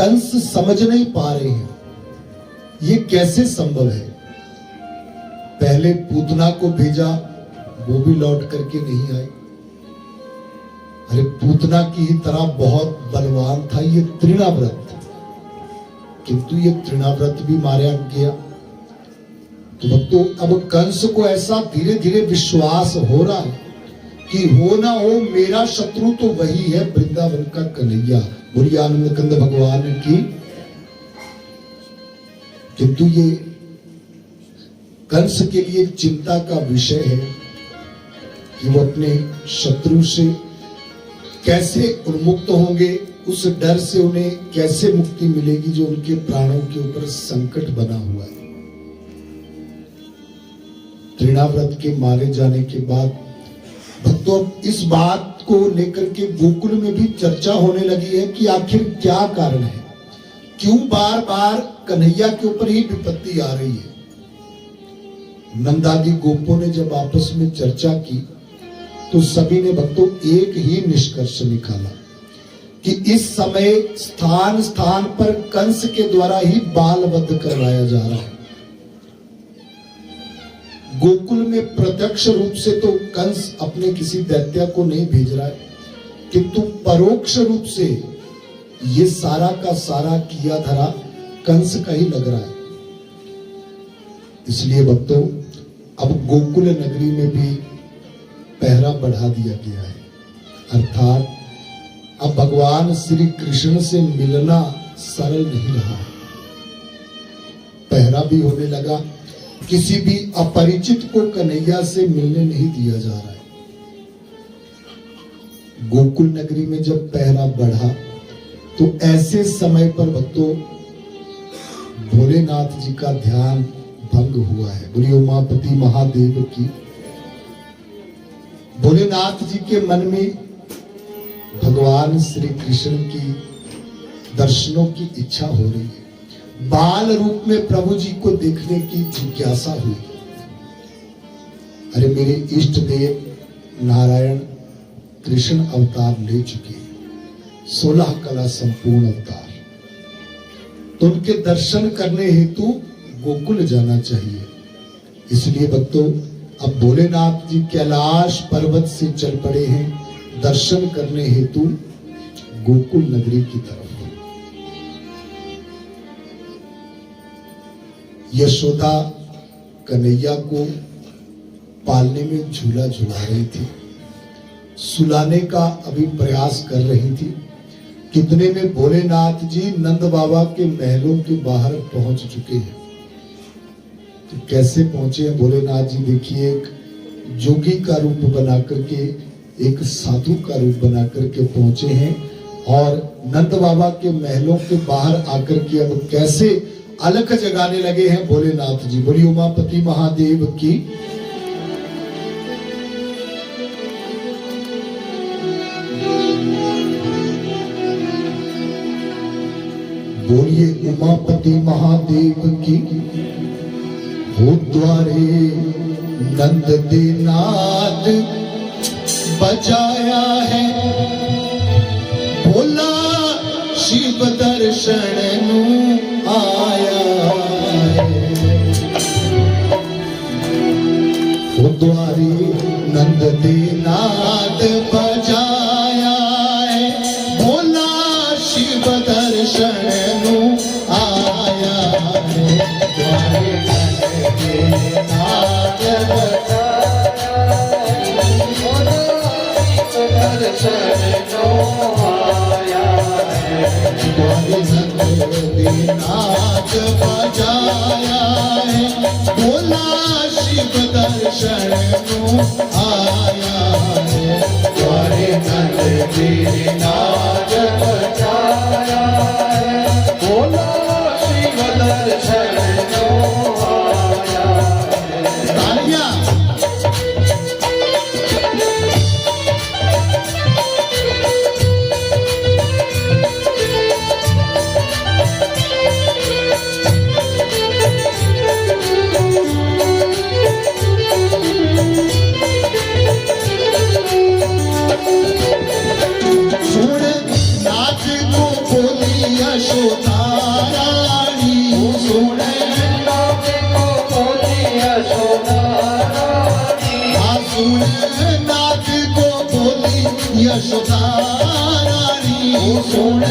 कंस समझ नहीं पा रहे हैं ये कैसे संभव है। पहले पूतना को भेजा, वो भी लौट करके नहीं आए। अरे पूतना की ही तरह बहुत बलवान था ये तृणाव्रत, किंतु ये तृणाव्रत भी मारा गया। तो भक्तों, अब कंस को ऐसा धीरे धीरे विश्वास हो रहा है कि हो ना हो मेरा शत्रु तो वही है वृंदावन का कन्हैया। बोलिए आनंद कंद भगवान की। किंतु ये कंस के लिए चिंता का विषय है कि वो अपने शत्रु से कैसे उन्मुक्त होंगे, उस डर से उन्हें कैसे मुक्ति मिलेगी जो उनके प्राणों के ऊपर संकट बना हुआ है। तृणाव्रत के मारे जाने के बाद भक्तों इस बात को लेकर के गोकुल में भी चर्चा होने लगी है कि आखिर क्या कारण है, क्यों बार बार कन्हैया के ऊपर ही विपत्ति आ रही है। नंदादि गोपों ने जब आपस में चर्चा की तो सभी ने भक्तों एक ही निष्कर्ष निकाला कि इस समय स्थान स्थान पर कंस के द्वारा ही बाल वध करवाया जा रहा है। गोकुल में प्रत्यक्ष रूप से तो कंस अपने किसी दैत्य को नहीं भेज रहा है, किंतु परोक्ष रूप से ये सारा का सारा किया धरा कंस का ही लग रहा है। इसलिए भक्तों अब गोकुल नगरी में भी पहरा बढ़ा दिया गया है, अर्थात अब भगवान श्री कृष्ण से मिलना सरल नहीं रहा है। पहरा भी होने लगा, किसी भी अपरिचित को कन्हैया से मिलने नहीं दिया जा रहा है। गोकुल नगरी में जब पहरा बढ़ा तो ऐसे समय पर भक्तों भोलेनाथ जी का ध्यान भंग हुआ है। बोलिए उमापति महादेव की। भोलेनाथ जी के मन में भगवान श्री कृष्ण की दर्शनों की इच्छा हो रही है, बाल रूप में प्रभु जी को देखने की जिज्ञासा हुई। अरे मेरे इष्ट देव नारायण कृष्ण अवतार ले चुके, 16 कला संपूर्ण अवतार, तो उनके दर्शन करने हेतु गोकुल जाना चाहिए। इसलिए भक्तों अब भोलेनाथ जी कैलाश पर्वत से चल पड़े हैं दर्शन करने हेतु गोकुल नगरी की तरफ। यशोदा कन्हैया को पालने में झूला झुला रही थी, सुलाने का अभी प्रयास कर रही थी। कितने में भोलेनाथ जी नंद बाबा के महलों के बाहर पहुंच चुके हैं। तो कैसे पहुंचे हैं भोलेनाथ जी? देखिए, एक जोगी का रूप बना करके, एक साधु का रूप बना करके पहुंचे हैं और नंद बाबा के महलों के बाहर आकर के अब कैसे अलख जगाने लगे हैं भोलेनाथ जी। बोलिए उमापति महादेव की। बोलिए उमापति महादेव की। हो द्वारे नंद दे नाद बजाया है, भोला शिव दर्शन नू आया है। हो द्वारे नंद दे नाद बजाया है, भोला शिव दर्शन नू आया है। द्वारे नंद दे नाद बजाया है, भोला शिव दर्शन नू आया है। द्वारे नंद दे नाद बजाया है, भोला शिव दर्शन नू आया है। द्वारे नंद दे नाद बजाया है, भोला शिव दर्शन नू आया है। तालियां। छोड़ यशोदा रानी सुन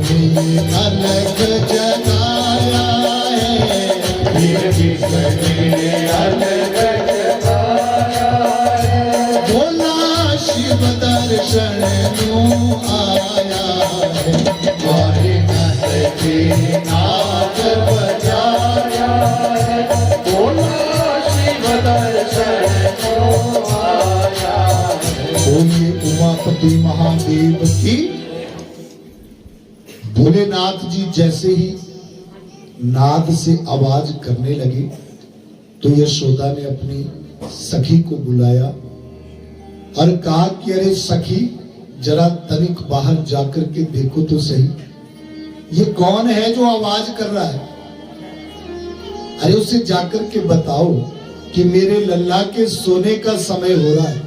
किसने अलग जगाया है, फिर किसने अलग जगाया है। बोला शिव दर्शन यूं आया है, द्वारे नंद नाद बजाया है। बोला शिव दर्शन यूं आया है। बोलिए उमापति महादेव की। भोलेनाथ जी जैसे ही नाद से आवाज करने लगे तो यशोदा ने अपनी सखी को बुलाया और कहा कि अरे सखी, जरा तनिक बाहर जाकर के देखो तो सही, ये कौन है जो आवाज कर रहा है। अरे उसे जाकर के बताओ कि मेरे लल्ला के सोने का समय हो रहा है।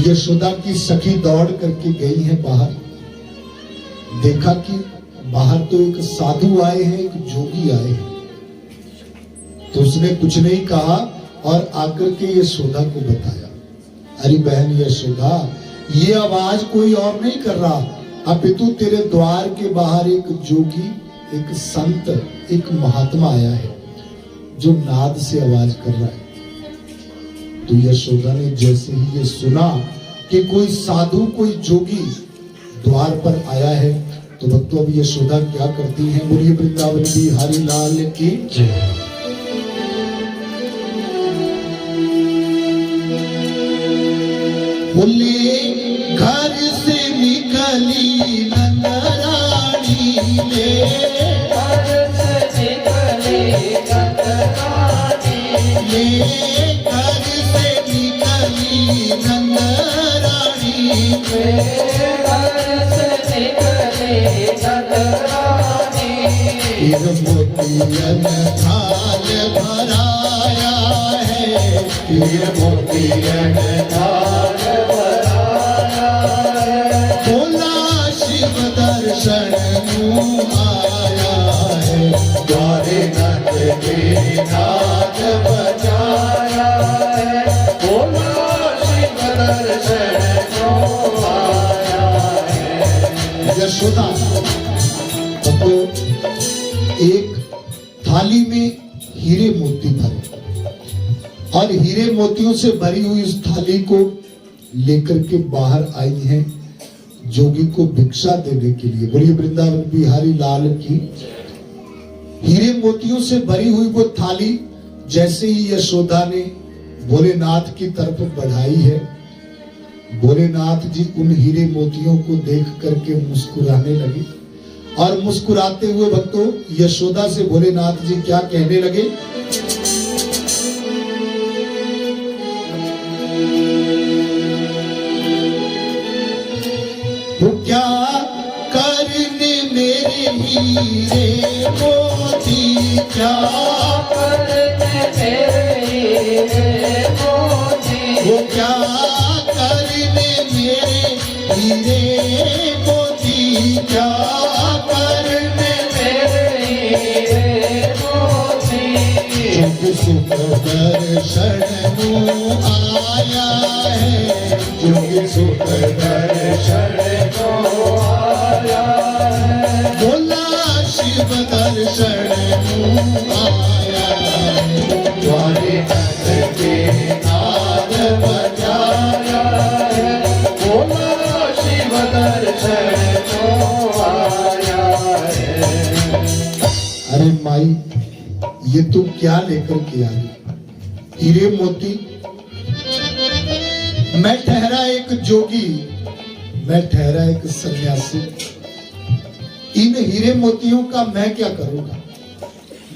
यशोदा की सखी दौड़ करके गई है बाहर, देखा कि बाहर तो एक साधु आए हैं, एक जोगी आए हैं। तो उसने कुछ नहीं कहा और आकर के यशोदा को बताया, अरे बहन यशोदा, ये आवाज कोई और नहीं कर रहा, अपितु तेरे द्वार के बाहर एक जोगी, एक संत, एक महात्मा आया है जो नाद से आवाज कर रहा है। तो यशोदा ने जैसे ही ये सुना कि कोई साधु, कोई जोगी द्वार पर आया है, तो भक्तों अब यशोदा क्या करती हैं, बोलिए वृंदावन बिहारी लाल की जय। बोले घर से निकली नंदरानी ले, घर से निकली नंदरानी ले, घर से निकली नंदरानी ले, मोतियन थाल भराया है, ये मोतियन थाल भराया है। बोला शिव दर्शन यूं आया है, द्वारे नंद के नाद बजाया है। बोला शिव दर्शन यूं आया है। यशोदा तो एक थाली में हीरे मोती भरे और हीरे मोतियों से भरी हुई इस थाली को लेकर के बाहर आई हैं जोगी को भिक्षा देने के लिए। बोलिए वृंदावन बिहारी लाल की। हीरे मोतियों से भरी हुई वो थाली जैसे ही यशोदा ने भोलेनाथ की तरफ बढ़ाई है, भोलेनाथ जी उन हीरे मोतियों को देख करके मुस्कुराने लगे और मुस्कुराते हुए भक्तों यशोदा से भोलेनाथ जी क्या कहने लगे, तो क्या करने मेरे हीरे मोती, क्या करने मेरे हीरे मोती, वो क्या करने मेरे हीरे मोती, क्या करने मेरे हीरे मोती। जो सुख दर्शन को आया है, जो सुख दर्शन को आया है। बोला शिव दर्शन को आया है, द्वारे नंद के नाद बजाया है। बोला शिव दर्शन को आया है। अरे माई, ये तू क्या लेकर के आई? हीरे मोती? मैं ठहरा एक जोगी, मैं ठहरा एक सन्यासी, इन हीरे मोतियों का मैं क्या करूंगा?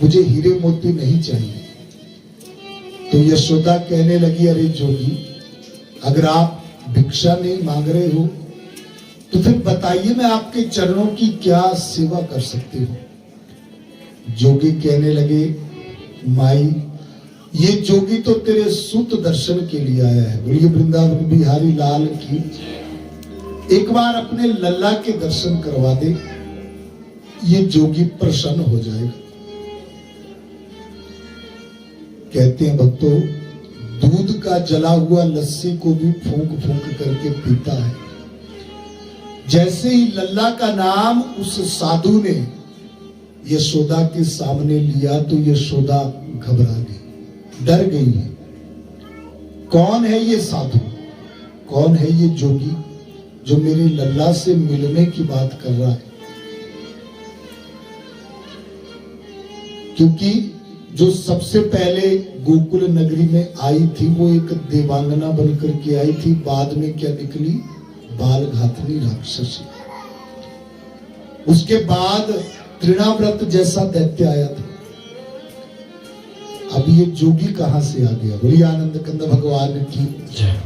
मुझे हीरे मोती नहीं चाहिए। तो यशोदा कहने लगी, अरे जोगी, अगर आप भिक्षा नहीं मांग रहे हो तो फिर बताइए मैं आपके चरणों की क्या सेवा कर सकती हूँ। जोगी कहने लगे, माई, ये जोगी तो तेरे सूत दर्शन के लिए आया है। बोलिए वृंदावन बिहारी लाल की। एक बार अपने लल्ला के दर्शन करवा दे, ये जोगी प्रसन्न हो जाएगा। कहते हैं भक्तों, दूध का जला हुआ लस्सी को भी फूंक फूंक करके पीता है। जैसे ही लल्ला का नाम उस साधु ने यशोदा के सामने लिया तो यशोदा घबरा गई, डर गई है। कौन है ये साधु, कौन है ये जोगी जो मेरे लल्ला से मिलने की बात कर रहा है? क्योंकि जो सबसे पहले गोकुल नगरी में आई थी वो एक देवांगना बनकर के आई थी, बाद में क्या निकली? बालघातनी राक्षसी। उसके बाद तृणाव्रत जैसा दैत्य आया था। अब ये जोगी कहां से आ गया? बोलिए आनंद कंद भगवान की जय।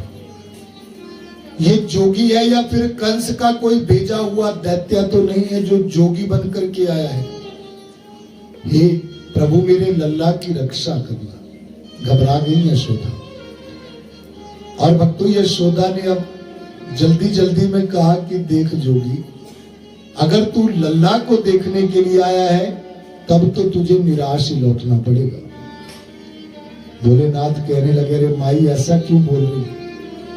ये जोगी है या फिर कंस का कोई भेजा हुआ दैत्य तो नहीं है जो जोगी बनकर के आया है? हे प्रभु मेरे लल्ला की रक्षा करना। घबरा गई यशोदा। और भक्तों यशोदा ने अब जल्दी जल्दी में कहा कि देख जोगी, अगर तू लल्ला को देखने के लिए आया है तब तो तुझे निराश ही लौटना पड़ेगा। भोलेनाथ कहने लगे, अरे माई ऐसा क्यों बोल रही है?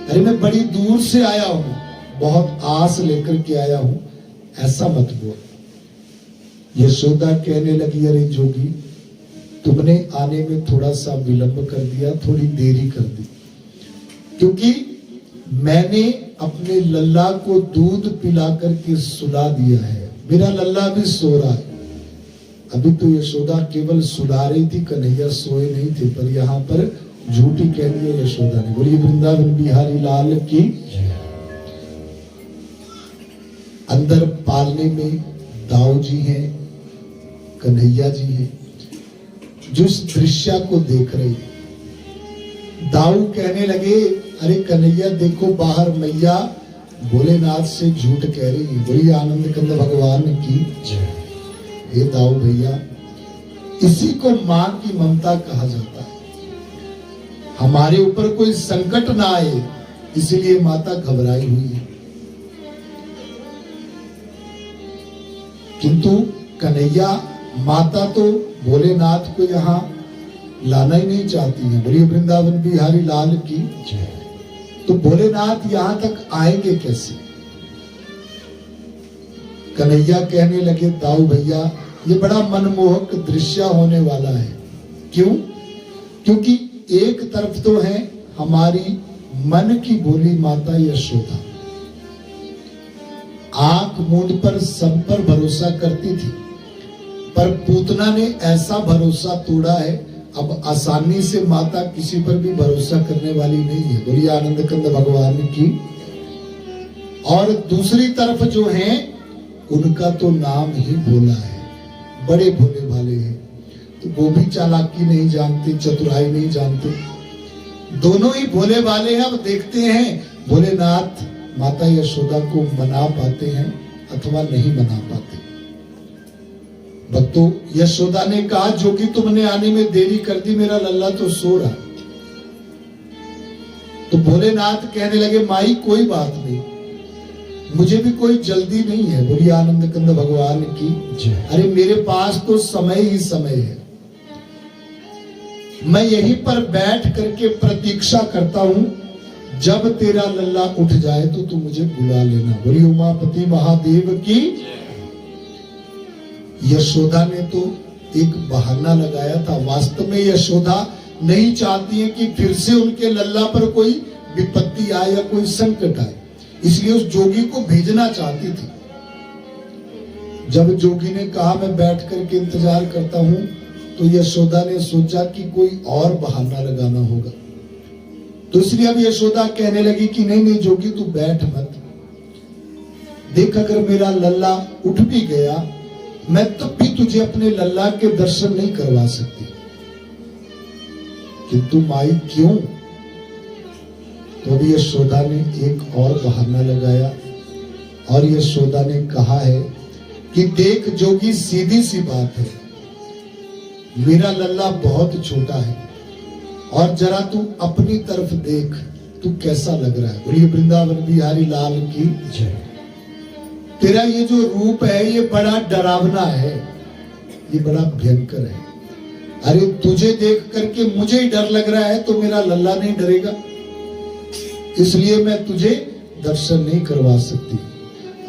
अरे मैं बड़ी दूर से आया हूं, बहुत आस लेकर के आया हूं, ऐसा मत बोल। यशोदा कहने लगी, अरे जोगी तुमने आने में थोड़ा सा विलंब कर दिया, थोड़ी देरी कर दी, क्योंकि मैंने अपने लल्ला को दूध पिला करके सुला दिया है। मेरा लल्ला भी सो रहा है। अभी तो यशोदा केवल सुला रही थी, कन्हैया सोए नहीं थे, पर यहाँ पर झूठी कह दी यशोदा ने। बोलिए वृंदावन बिहारी लाल की। अंदर पालने में दाऊ जी हैं, कन्हैया जी हैं, जो इस दृश्य को देख रहे। दाऊ कहने लगे, अरे कन्हैया देखो बाहर मैया भोलेनाथ से झूठ कह रही है। बोलिए आनंद कंद भगवान की जय। हे दाऊ भैया, इसी को मां की ममता कहा जाता है। हमारे ऊपर कोई संकट ना आए इसलिए माता घबराई हुई है। किंतु कन्हैया माता तो भोलेनाथ को यहाँ लाना ही नहीं चाहती है। बोलिए वृंदावन बिहारी लाल की जय। तो भोलेनाथ यहां तक आएंगे कैसे? कन्हैया कहने लगे, दाऊ भैया ये बड़ा मनमोहक दृश्य होने वाला है। क्यों? क्योंकि एक तरफ तो है हमारी मन की बोली माता यशोदा, आंख मूंद पर सब पर भरोसा करती थी, पर पूतना ने ऐसा भरोसा तोड़ा है, अब आसानी से माता किसी पर भी भरोसा करने वाली नहीं है। बोलिए आनंद कंद भगवान की। और दूसरी तरफ जो है उनका तो नाम ही भोला है, बड़े भोले भाले हैं, तो वो भी चालाकी नहीं जानते, चतुराई नहीं जानते, दोनों ही भोले भाले हैं। अब देखते हैं भोलेनाथ माता यशोदा को मना पाते हैं अथवा नहीं मना पाते। भक्तों यशोदा ने कहा, जोगी तुमने आने में देरी कर दी, मेरा लल्ला तो सो रहा। तो भोलेनाथ कहने लगे, माई कोई बात नहीं, मुझे भी कोई जल्दी नहीं है। बोलिए आनंद कंद भगवान की जय। अरे मेरे पास तो समय ही समय है, मैं यहीं पर बैठ करके प्रतीक्षा करता हूं, जब तेरा लल्ला उठ जाए तो तू मुझे बुला लेना। बोलिए उमापति महादेव की। यशोदा ने तो एक बहाना लगाया था। वास्तव में यशोदा नहीं चाहती है कि फिर से उनके लल्ला पर कोई विपत्ति आए या कोई संकट आए, इसलिए उस जोगी को भेजना चाहती थी। जब जोगी ने कहा मैं बैठ करके इंतजार करता हूं, तो यशोदा ने सोचा कि कोई और बहाना लगाना होगा, तो इसलिए अब यशोदा कहने लगी कि नहीं नहीं जोगी तू बैठ मत, देख अगर मेरा लल्ला उठ भी गया मैं तब भी तुझे अपने लल्ला के दर्शन नहीं करवा सकती। किंतु माई क्यों? तो अभी यशोदा ने एक और बहाना लगाया और यशोदा ने कहा है कि देख जोगी सीधी सी बात है, मेरा लल्ला बहुत छोटा है और जरा तू अपनी तरफ देख, तू कैसा लग रहा है। बोलिए वृंदावन बिहारी लाल की जय। तेरा ये जो रूप है ये बड़ा डरावना है, ये बड़ा भयंकर है, अरे तुझे देख करके मुझे ही डर लग रहा है तो मेरा लल्ला नहीं डरेगा, इसलिए मैं तुझे दर्शन नहीं करवा सकती।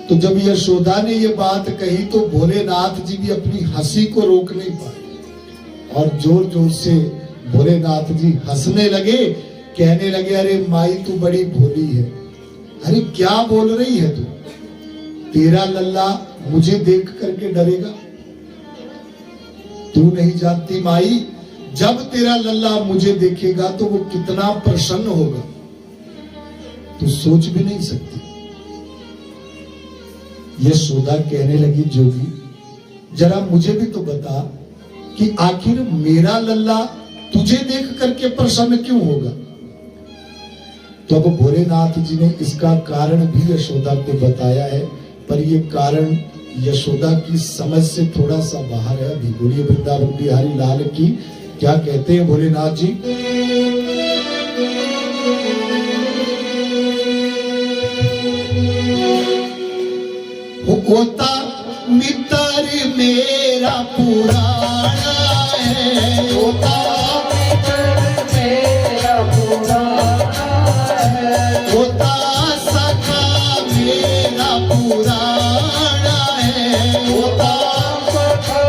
तो जब यशोदा ने ये बात कही तो भोलेनाथ जी भी अपनी हंसी को रोक नहीं पाए और जोर जोर से भोलेनाथ जी हंसने लगे, कहने लगे अरे माई तू बड़ी भोली है, अरे क्या बोल रही है तू, तेरा लल्ला मुझे देख करके डरेगा? तू नहीं जानती माई, जब तेरा लल्ला मुझे देखेगा तो वो कितना प्रसन्न होगा, तू सोच भी नहीं सकती। यशोदा कहने लगी जोगी जरा मुझे भी तो बता कि आखिर मेरा लल्ला तुझे देख करके प्रसन्न क्यों होगा? तो अब भोलेनाथ जी ने इसका कारण भी यशोदा को बताया है, पर ये कारण यशोदा की समझ से थोड़ा सा बाहर है। अभी बोलिए वृंदावन बिहारी लाल की। क्या कहते हैं भोलेनाथ जी? होता मित्र मेरा पुराना है, होता मित्र मेरा पुराना है, होता सखा मेरा पुराना है, होता सखा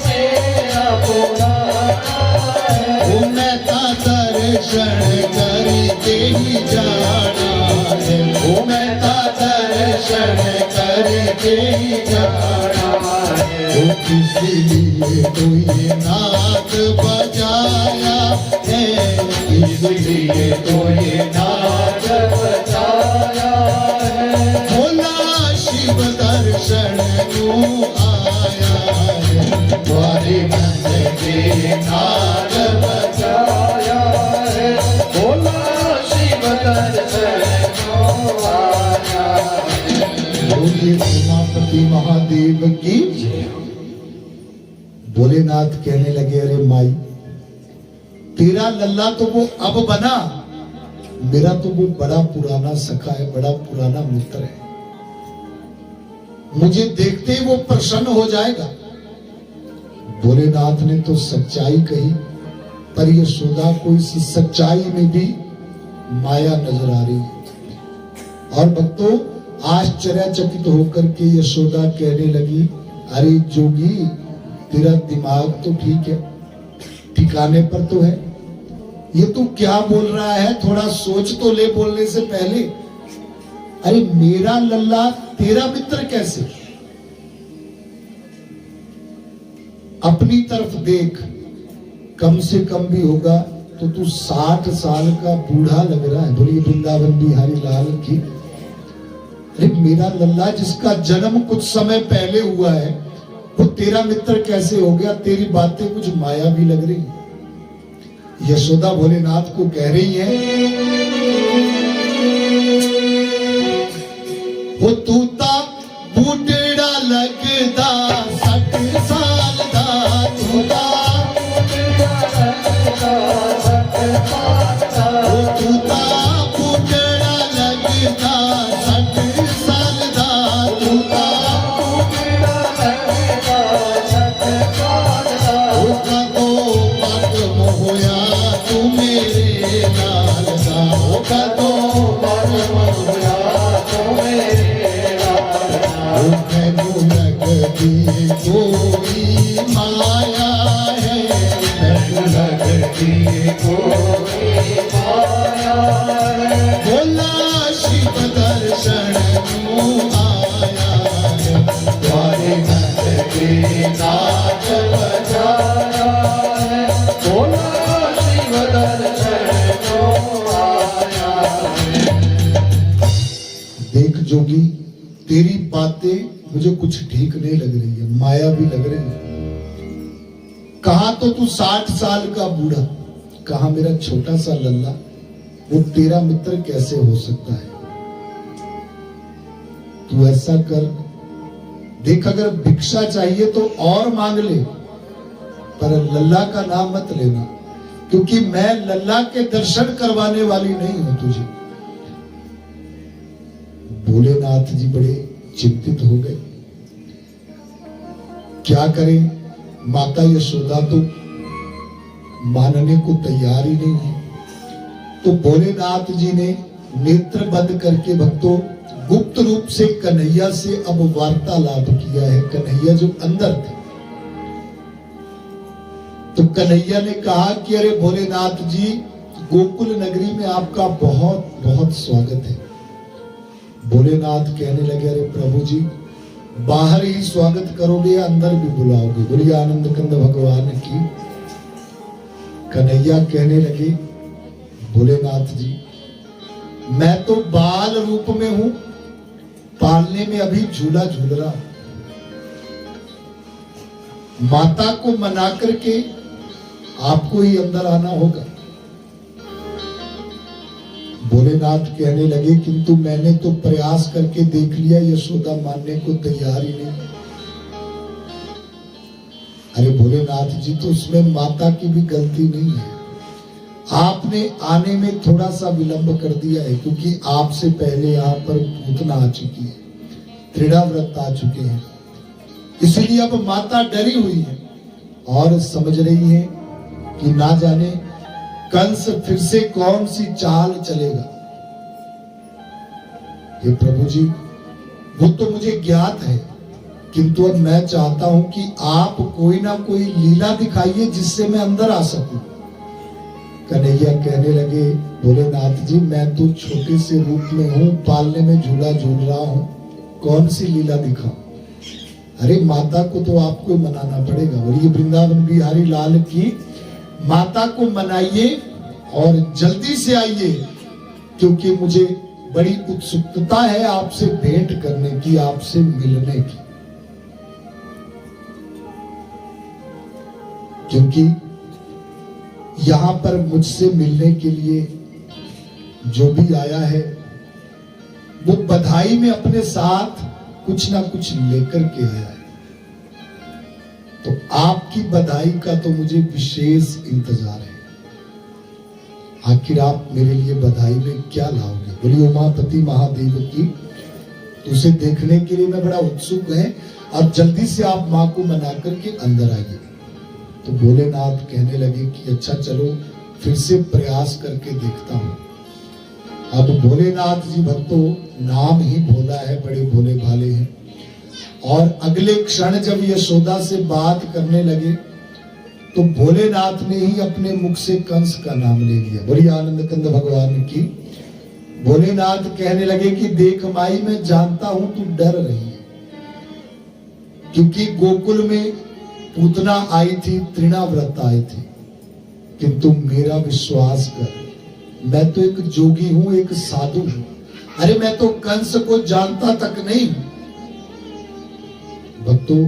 मेरा पुराना है, मैं ता दर्शन करके ही जाना है, मैं ता दर्शन करके ही जाना है, इसलिए तो ये नाद बजाया है, इसलिए तो ये नाद बजाया है, भोला शिव दर्शन को आया है, तुम्हारे मन के नाद बजाया है, भोला शिव दर्शन को आया है। बोलिए उमापति महादेव की। भोलेनाथ कहने लगे अरे माई तेरा लल्ला तो वो अब बना, मेरा तो वो बड़ा पुराना सखा है, बड़ा पुराना मित्र है, मुझे देखते ही वो प्रसन्न हो जाएगा। भोलेनाथ ने तो सच्चाई कही, पर यशोदा को इस सच्चाई में भी माया नजर आ रही है। और भक्तों आश्चर्यचकित होकर के यशोदा कहने लगी अरे जोगी तेरा दिमाग तो ठीक है, ठिकाने पर तो है, ये तू क्या बोल रहा है, थोड़ा सोच तो ले बोलने से पहले। अरे मेरा लल्ला तेरा मित्र कैसे? अपनी तरफ देख, कम से कम भी होगा तो तू 60 साल का बूढ़ा लग रहा है। बोलिए वृंदावन बिहारी लाल की। अरे मेरा लल्ला जिसका जन्म कुछ समय पहले हुआ है वो तेरा मित्र कैसे हो गया? तेरी बातें कुछ माया भी लग रही। यशोदा भोलेनाथ को कह रही है वो तूता बूढ़ा लगदा 60 साल दा, तूता वो तूता बूढ़ा लगदा 60 साल दा, तूता होया तू मेरे नाल दा, कदों होया तू मेरे नाल दा, मैनू लगदी कोई माया है, मैनू लगदी कोई माया है, भोला शिव दर्शन को आया है, तुम्हारे मन के नाच बजाया है, भोला शिव दर्शन को आया है। देख जोगी तेरी बातें मुझे कुछ ठीक नहीं लग रही है, माया भी लग रही है। कहा तो तू 60 साल का बूढ़ा, कहा मेरा छोटा सा लल्ला, वो तेरा मित्र कैसे हो सकता है? तू ऐसा कर, देख अगर भिक्षा चाहिए तो और मांग ले, पर लल्ला का नाम मत लेना, क्योंकि मैं लल्ला के दर्शन करवाने वाली नहीं हूं तुझे। भोलेनाथ जी बड़े चिंतित हो गए, क्या करें? माता यशोदा तो मानने को तैयार ही नहीं है। तो भोलेनाथ जी ने नेत्र बंद करके भक्तों गुप्त रूप से कन्हैया से अब वार्तालाप किया है। कन्हैया जो अंदर थे, तो कन्हैया ने कहा कि अरे भोलेनाथ जी, गोकुल नगरी में आपका बहुत बहुत स्वागत है। भोलेनाथ कहने लगे, अरे प्रभु जी, बाहर ही स्वागत करोगे या अंदर भी बुलाओगे? बोलिए आनंद कंद भगवान की। कन्हैया कहने लगे, भोलेनाथ जी, मैं तो बाल रूप में हूं, पालने में अभी झूला झूल रहा। माता को मना करके आपको ही अंदर आना होगा। भोलेनाथ कहने लगे, किंतु मैंने तो प्रयास करके देख लिया, यशोदा मानने को तैयार ही नहीं। अरे भोलेनाथ जी, तो उसमें माता की भी गलती नहीं है। आपने आने में थोड़ा सा विलंब कर दिया है, क्योंकि आपसे पहले यहाँ पर पूतना आ चुकी है, तृणाव्रत आ चुके हैं, इसलिए अब माता डरी हुई है और समझ रही है कि ना जाने कंस फिर से कौन सी चाल चलेगा। ये प्रभु जी, वो तो मुझे ज्ञात है, किंतु अब मैं चाहता हूं कि आप कोई ना कोई लीला दिखाइए जिससे मैं अंदर आ सकूं। कन्हैया कहने लगे, भोलेनाथ जी, मैं तो छोटे से रूप में हूं, पालने में झूला झूल रहा हूं, कौन सी लीला दिखाऊं? अरे माता को तो आपको मनाना पड़ेगा। और ये वृंदावन बिहारी लाल की, माता को मनाइए और जल्दी से आइए, क्योंकि मुझे बड़ी उत्सुकता है आपसे भेंट करने की, आपसे मिलने की। क्योंकि यहां पर मुझसे मिलने के लिए जो भी आया है, वो बधाई में अपने साथ कुछ ना कुछ लेकर के आया है। तो आपकी बधाई का तो मुझे विशेष इंतजार है। आखिर आप मेरे लिए बधाई में क्या लाओगे? बोलिए उमापति महादेव की। तो उसे देखने के लिए मैं बड़ा उत्सुक है, और जल्दी से आप माँ को मना करके अंदर आइए। तो भोलेनाथ कहने लगे कि अच्छा चलो, फिर से प्रयास करके देखता हूं। अब भोलेनाथ जी भक्तों, नाम ही भोला है, बड़े भोले भाले हैं। और अगले क्षण जब यशोदा से बात करने लगे, तो भोलेनाथ ने ही अपने मुख से कंस का नाम ले लिया। बोलिए आनंद कंद भगवान की। भोलेनाथ कहने लगे कि देख माई, मैं जानता हूं तू डर रही है, क्योंकि गोकुल में पूतना आई थी, तृणाव्रत आए थे, किंतु मेरा विश्वास कर, मैं तो एक जोगी हूं, एक साधु हूं। अरे मैं तो कंस को जानता तक नहीं। भक्तों,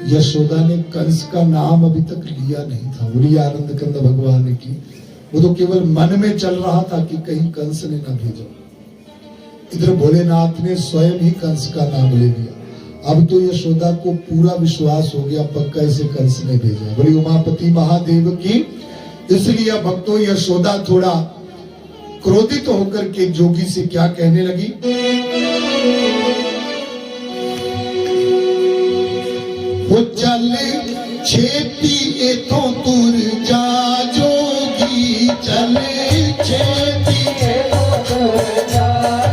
यशोदा ने कंस का नाम अभी तक लिया नहीं था। बोलिए आनंद कंद भगवान की। वो तो केवल मन में चल रहा था कि कहीं कंस ने ना भेजा। इधर भोलेनाथ ने स्वयं ही कंस का नाम ले लिया। अब तो यशोदा को पूरा विश्वास हो गया, पक्का इसे कंस ने भेजा। बोली उमापति महादेव की। इसलिए भक्तों, यशोदा थोड़ा क्रोधित होकर के जोगी से क्या कहने लगी, वो चल छेती एथों तुर जा जोगी, चल छेती एथों तुर जा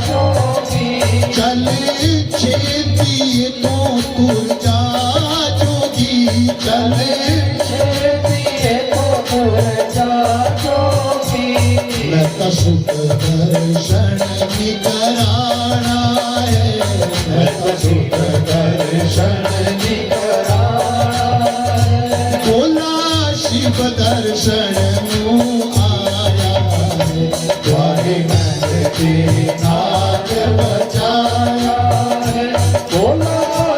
जोगी, चल छेती एथों तुर जा जोगी, चल छेती एथों तुर जा जोगी। मैं तो सुख दर्शन कराना है, मैं तो सुख दर्शन दर्शन आया है, द्वारे मन के नाथ बचाया है, बोला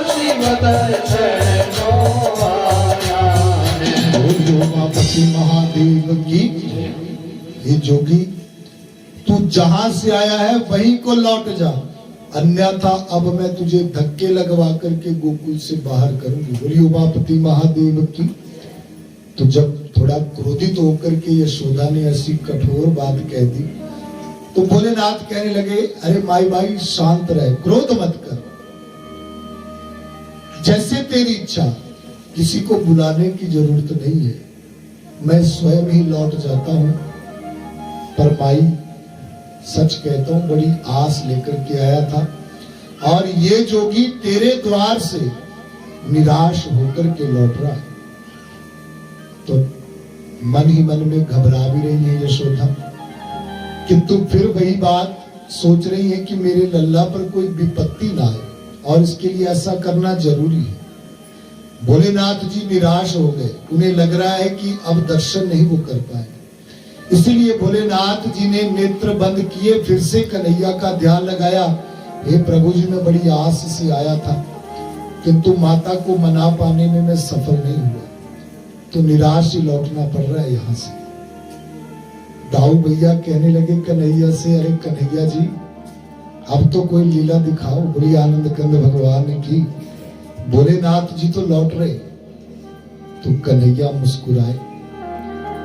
शिव दर्शन आया है। बोलो उमापति महादेव की। ये जोगी, तू जहां से आया है वहीं को लौट जा, अन्यथा अब मैं तुझे धक्के लगवा करके गोकुल से बाहर करूंगी। बोली उमापति महादेव की। तो जब थोड़ा क्रोधित होकर के यशोदा ने ऐसी कठोर बात कह दी, तो भोलेनाथ कहने लगे, अरे माई भाई शांत रहे, क्रोध मत कर, जैसे तेरी इच्छा, किसी को बुलाने की जरूरत नहीं है। मैं स्वयं ही लौट जाता हूं, पर माई सच कहता हूं बड़ी आस लेकर के आया था, और ये जोगी तेरे द्वार से निराश होकर के लौट रहा है। तो मन ही मन में घबरा भी रही है यशोदा, किंतु फिर वही बात सोच रही है कि मेरे लल्ला पर कोई विपत्ति ना आए, और इसके लिए ऐसा करना जरूरी है। भोलेनाथ जी निराश हो गए, उन्हें लग रहा है कि अब दर्शन नहीं वो कर पाए, इसलिए भोलेनाथ जी ने नेत्र बंद किए, फिर से कन्हैया का ध्यान लगाया। हे प्रभु जी, मैं बड़ी आस से आया था, किंतु माता को मना पाने में मैं सफल नहीं हुआ, तो निराश ही लौटना पड़ रहा है यहाँ से। दाऊ भैया कहने लगे कन्हैया से, अरे कन्हैया जी अब तो कोई लीला दिखाओ। बड़ी आनंद कंद भगवान ने की, भोलेनाथ जी तो लौट रहे। तो कन्हैया मुस्कुराए।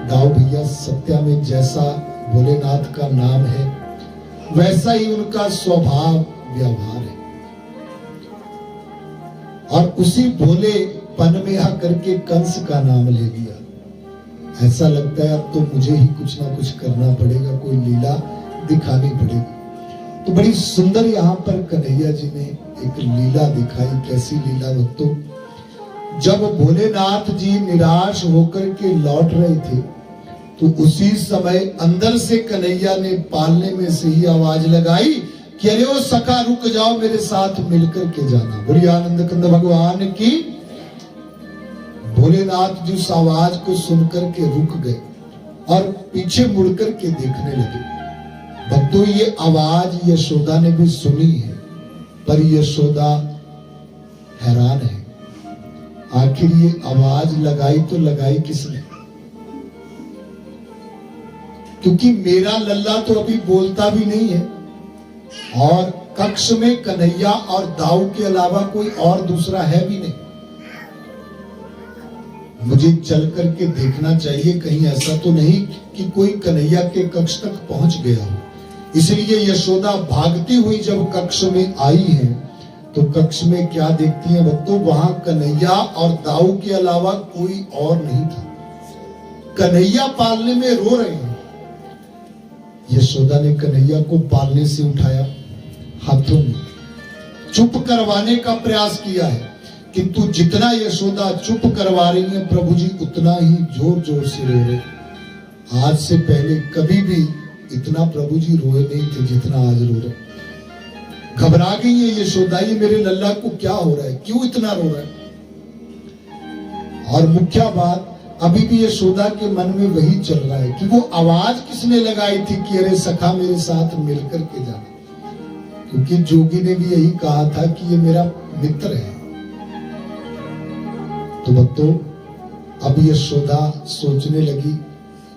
दाऊ भैया सत्या में जैसा भोलेनाथ का नाम है वैसा ही उनका स्वभाव व्यवहार है, और उसी भोलेपन में आकर के कंस का नाम ले लिया। ऐसा लगता है अब तो मुझे ही कुछ ना कुछ करना पड़ेगा, कोई लीला दिखानी पड़ेगी। तो बड़ी सुंदर यहाँ पर कन्हैया जी ने एक लीला दिखाई। कैसी लीला भक्तों? जब भोलेनाथ जी निराश होकर के लौट रहे थे, तो उसी समय अंदर से कन्हैया ने पालने में से ही आवाज लगाई कि अरे ओ सखा रुक जाओ, मेरे साथ मिलकर के जाना। बड़ी आनंद कंद भगवान की। भोलेनाथ जी उस आवाज को सुनकर के रुक गए और पीछे मुड़कर के देखने लगे। भक्तों, ये आवाज यशोदा ने भी सुनी है, पर यशोदा हैरान है, आखिर ये आवाज लगाई तो लगाई किसने? क्योंकि मेरा लल्ला तो अभी बोलता भी नहीं है, और कक्ष में कन्हैया और दाऊ के अलावा कोई और दूसरा है भी नहीं। मुझे चल करके देखना चाहिए, कहीं ऐसा तो नहीं कि कोई कन्हैया के कक्ष तक पहुंच गया हो। इसलिए यशोदा भागती हुई जब कक्ष में आई है, तो कक्ष में क्या देखती है भक्तों? वहां कन्हैया और दाऊ के अलावा कोई और नहीं था। कन्हैया पालने में रो रहे हैं। यशोदा ने कन्हैया को पालने से उठाया, हाथों में चुप करवाने का प्रयास किया है, किंतु जितना यशोदा चुप करवा रही है प्रभु जी उतना ही जोर जोर से रो रहे। आज से पहले कभी भी इतना प्रभु जी रोए नहीं थे जितना आज रो रहे। घबरा गई है यशोदा, ये मेरे लल्ला को क्या हो रहा है, क्यों इतना रो रहा है? और मुख्य बात, अभी भी यशोदा के मन में वही चल रहा है कि वो आवाज किसने लगाई थी कि अरे सखा मेरे साथ मिलकर के जाना, क्योंकि जोगी ने भी यही कहा था कि ये मेरा मित्र है। तो भक्तों, अब यशोदा सोचने लगी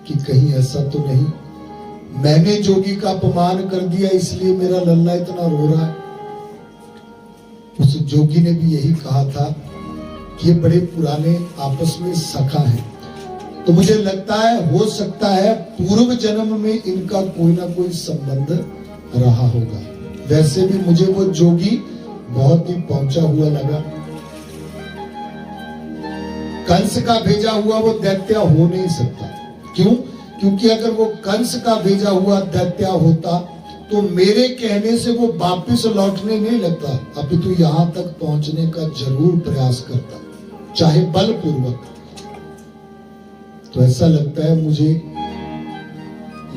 कि कहीं ऐसा तो नहीं मैंने जोगी का अपमान कर दिया इसलिए मेरा लल्ला इतना रो रहा है। उस जोगी ने भी यही कहा था कि ये बड़े पुराने आपस में सखा हैं, तो मुझे लगता है हो सकता है पूर्व जन्म में इनका कोई ना कोई संबंध रहा होगा। वैसे भी मुझे वो जोगी बहुत ही पहुंचा हुआ लगा। कंस का भेजा हुआ वो दैत्य हो नहीं सकता। क्यों? क्योंकि अगर वो कंस का भेजा हुआ दैत्य होता तो मेरे कहने से वो वापिस लौटने नहीं लगता, अभी तो यहां तक पहुंचने का जरूर प्रयास करता, चाहे बलपूर्वक। तो ऐसा लगता है मुझे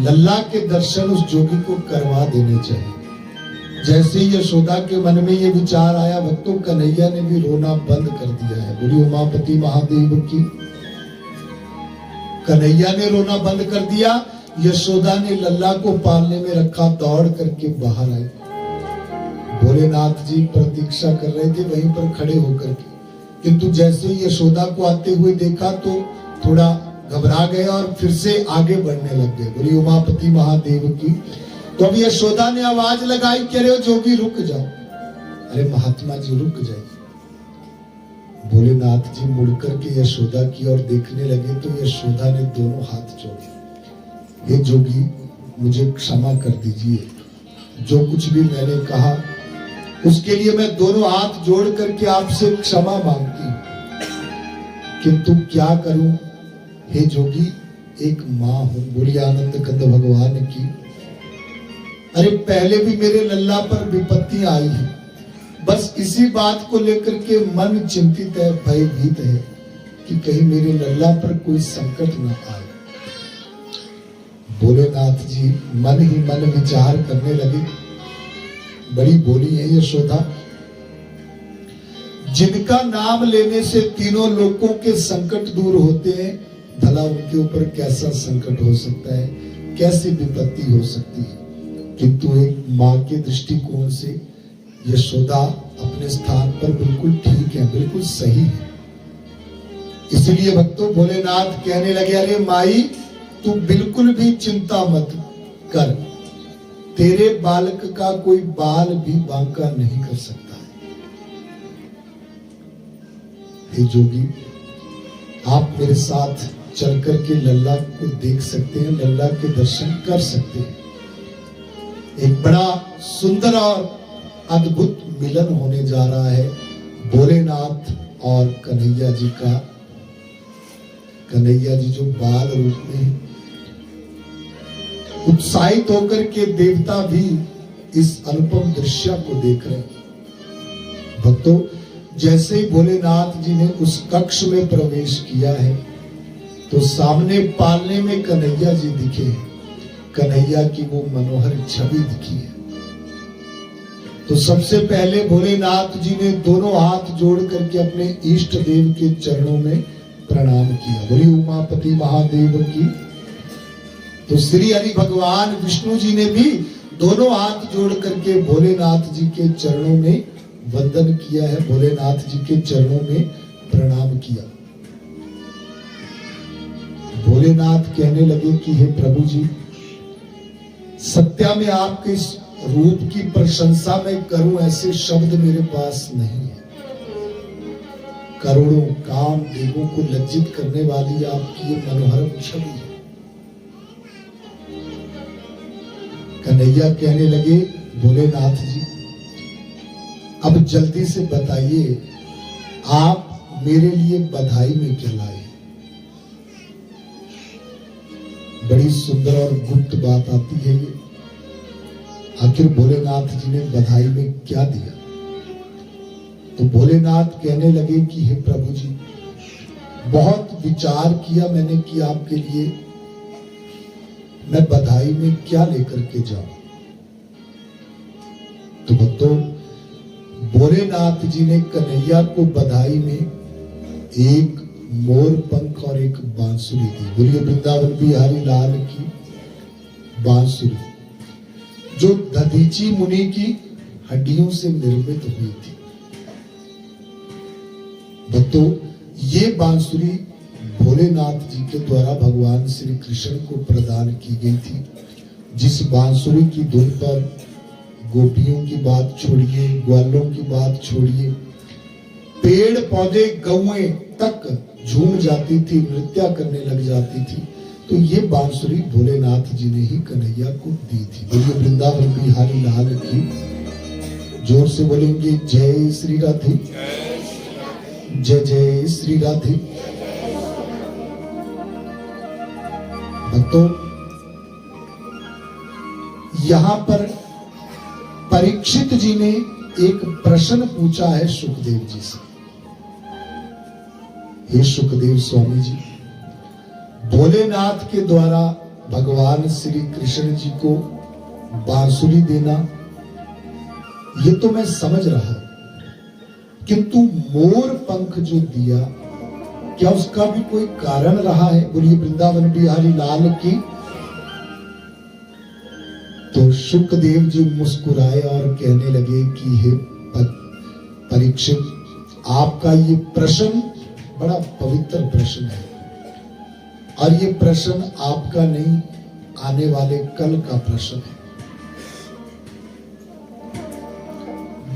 लल्ला के दर्शन उस जोगी को करवा देने चाहिए। जैसे ही यशोदा के मन में ये विचार आया, भक्तों, कन्हैया ने भी रोना बंद कर दिया है। बोली उमापति महादेव की। कन्हैया ने रोना बंद कर दिया। यशोदा ने लल्ला को पालने में रखा, दौड़ करके बाहर आई। भोलेनाथ जी प्रतीक्षा कर रहे थे वहीं पर खड़े होकर के, किंतु जैसे ही यशोदा को आते हुए देखा तो थोड़ा घबरा गए और फिर से आगे बढ़ने लग गए। बोली उमापति महादेव की। तो अब यशोदा ने आवाज लगाई कि अरे जोगी रुक जाओ। अरे महात्मा जी रुक जाइए। भोलेनाथ जी मुड़कर के यशोदा की ओर देखने लगे तो यशोदा ने दोनों हाथ जोड़े। हे जोगी, मुझे क्षमा कर दीजिए, जो कुछ भी मैंने कहा उसके लिए मैं दोनों हाथ जोड़ करके आपसे क्षमा मांगती हूं, किंतु क्या करूं, हे जोगी एक माँ हो। बोलिए आनंद कंद भगवान की। अरे पहले भी मेरे लल्ला पर विपत्ति आई है, बस इसी बात को लेकर के मन चिंतित है, भयभीत है कि कहीं मेरे लल्ला पर कोई संकट न आए। भोलेनाथ जी मन ही मन विचार करने लगे। बड़ी बोली है यशोदा, जिनका नाम लेने से तीनों लोगों के संकट दूर होते हैं, भला उनके ऊपर कैसा संकट हो सकता है, कैसी विपत्ति हो सकती है। किंतु एक माँ के दृष्टिकोण से यशोदा अपने स्थान पर बिल्कुल ठीक है, बिल्कुल सही है। इसलिए भक्तों भोलेनाथ कहने लगे, अरे माई तू बिल्कुल भी चिंता मत कर, तेरे बालक का कोई बाल भी बांका नहीं कर सकता है। हे जोगी, आप मेरे साथ चल करके लल्ला को देख सकते हैं, लल्ला के दर्शन कर सकते हैं। एक बड़ा सुंदर और अद्भुत मिलन होने जा रहा है भोलेनाथ और कन्हैया जी का। कन्हैया जी जो बाल रूप में उत्साहित होकर के देवता भी इस अनुपम दृश्य को देख रहे हैं। भक्तों, जैसे ही भोलेनाथ जी ने उस कक्ष में प्रवेश किया है तो सामने पालने में कन्हैया जी दिखे। कन्हैया की वो मनोहर छवि दिखी है। तो सबसे पहले भोलेनाथ जी ने दोनों हाथ जोड़ करके अपने इष्ट देव के चरणों में प्रणाम किया। बोली उमापति महादेव की। तो श्री हरि भगवान विष्णु जी ने भी दोनों हाथ जोड़ करके भोलेनाथ जी के चरणों में वंदन किया है, भोलेनाथ जी के चरणों में प्रणाम किया। भोलेनाथ कहने लगे कि हे प्रभु जी, सत्या में आपके इस रूप की प्रशंसा मैं करूं ऐसे शब्द मेरे पास नहीं है। करोड़ों काम देवों को लज्जित करने वाली आपकी ये मनोहर छवि है। कन्हैया कहने लगे, भोलेनाथ जी अब जल्दी से बताइए, आप मेरे लिए बधाई में क्या लाए। बड़ी सुंदर और गुप्त बात आती है ये। आखिर भोलेनाथ जी ने बधाई में क्या दिया। तो भोलेनाथ कहने लगे कि हे प्रभु जी, बहुत विचार किया मैंने कि आपके लिए मैं बधाई में क्या लेकर के जाऊं। तो भक्तों, भोलेनाथ जी ने कन्हैया को बधाई में एक मोर पंख और एक बांसुरी दी। बोलिए वृंदावन बिहारी लाल की। बांसुरी जो दधीची मुनि की हड्डियों से निर्मित हुई थी। भक्तों, ये बांसुरी भोलेनाथ जी के द्वारा भगवान श्री कृष्ण को प्रदान की गई थी। जिस बांसुरी की धुन पर गोपियों की बात छोड़िए, ग्वालों की बात छोड़िए, पेड़ पौधे गौएं तक झूम जाती थी, नृत्य करने लग जाती थी। तो ये बांसुरी भोलेनाथ जी ने ही कन्हैया को दी थी। बोलिए वृंदावन बिहारी लाल की। जोर से बोलेंगे जय श्री राधे, जय जय श्री राधे। भक्तों, यहां पर परीक्षित जी ने एक प्रश्न पूछा है सुखदेव जी से। हे सुखदेव स्वामी जी, भोलेनाथ के द्वारा भगवान श्री कृष्ण जी को बांसुरी देना ये तो मैं समझ रहा, किंतु मोर पंख जो दिया, क्या उसका भी कोई कारण रहा है। बोलिए वृंदावन बिहारी लाल की। तो सुखदेव जी मुस्कुराए और कहने लगे कि हे परीक्षित, आपका ये प्रश्न बड़ा पवित्र प्रश्न है और ये प्रश्न आपका नहीं, आने वाले कल का प्रश्न है।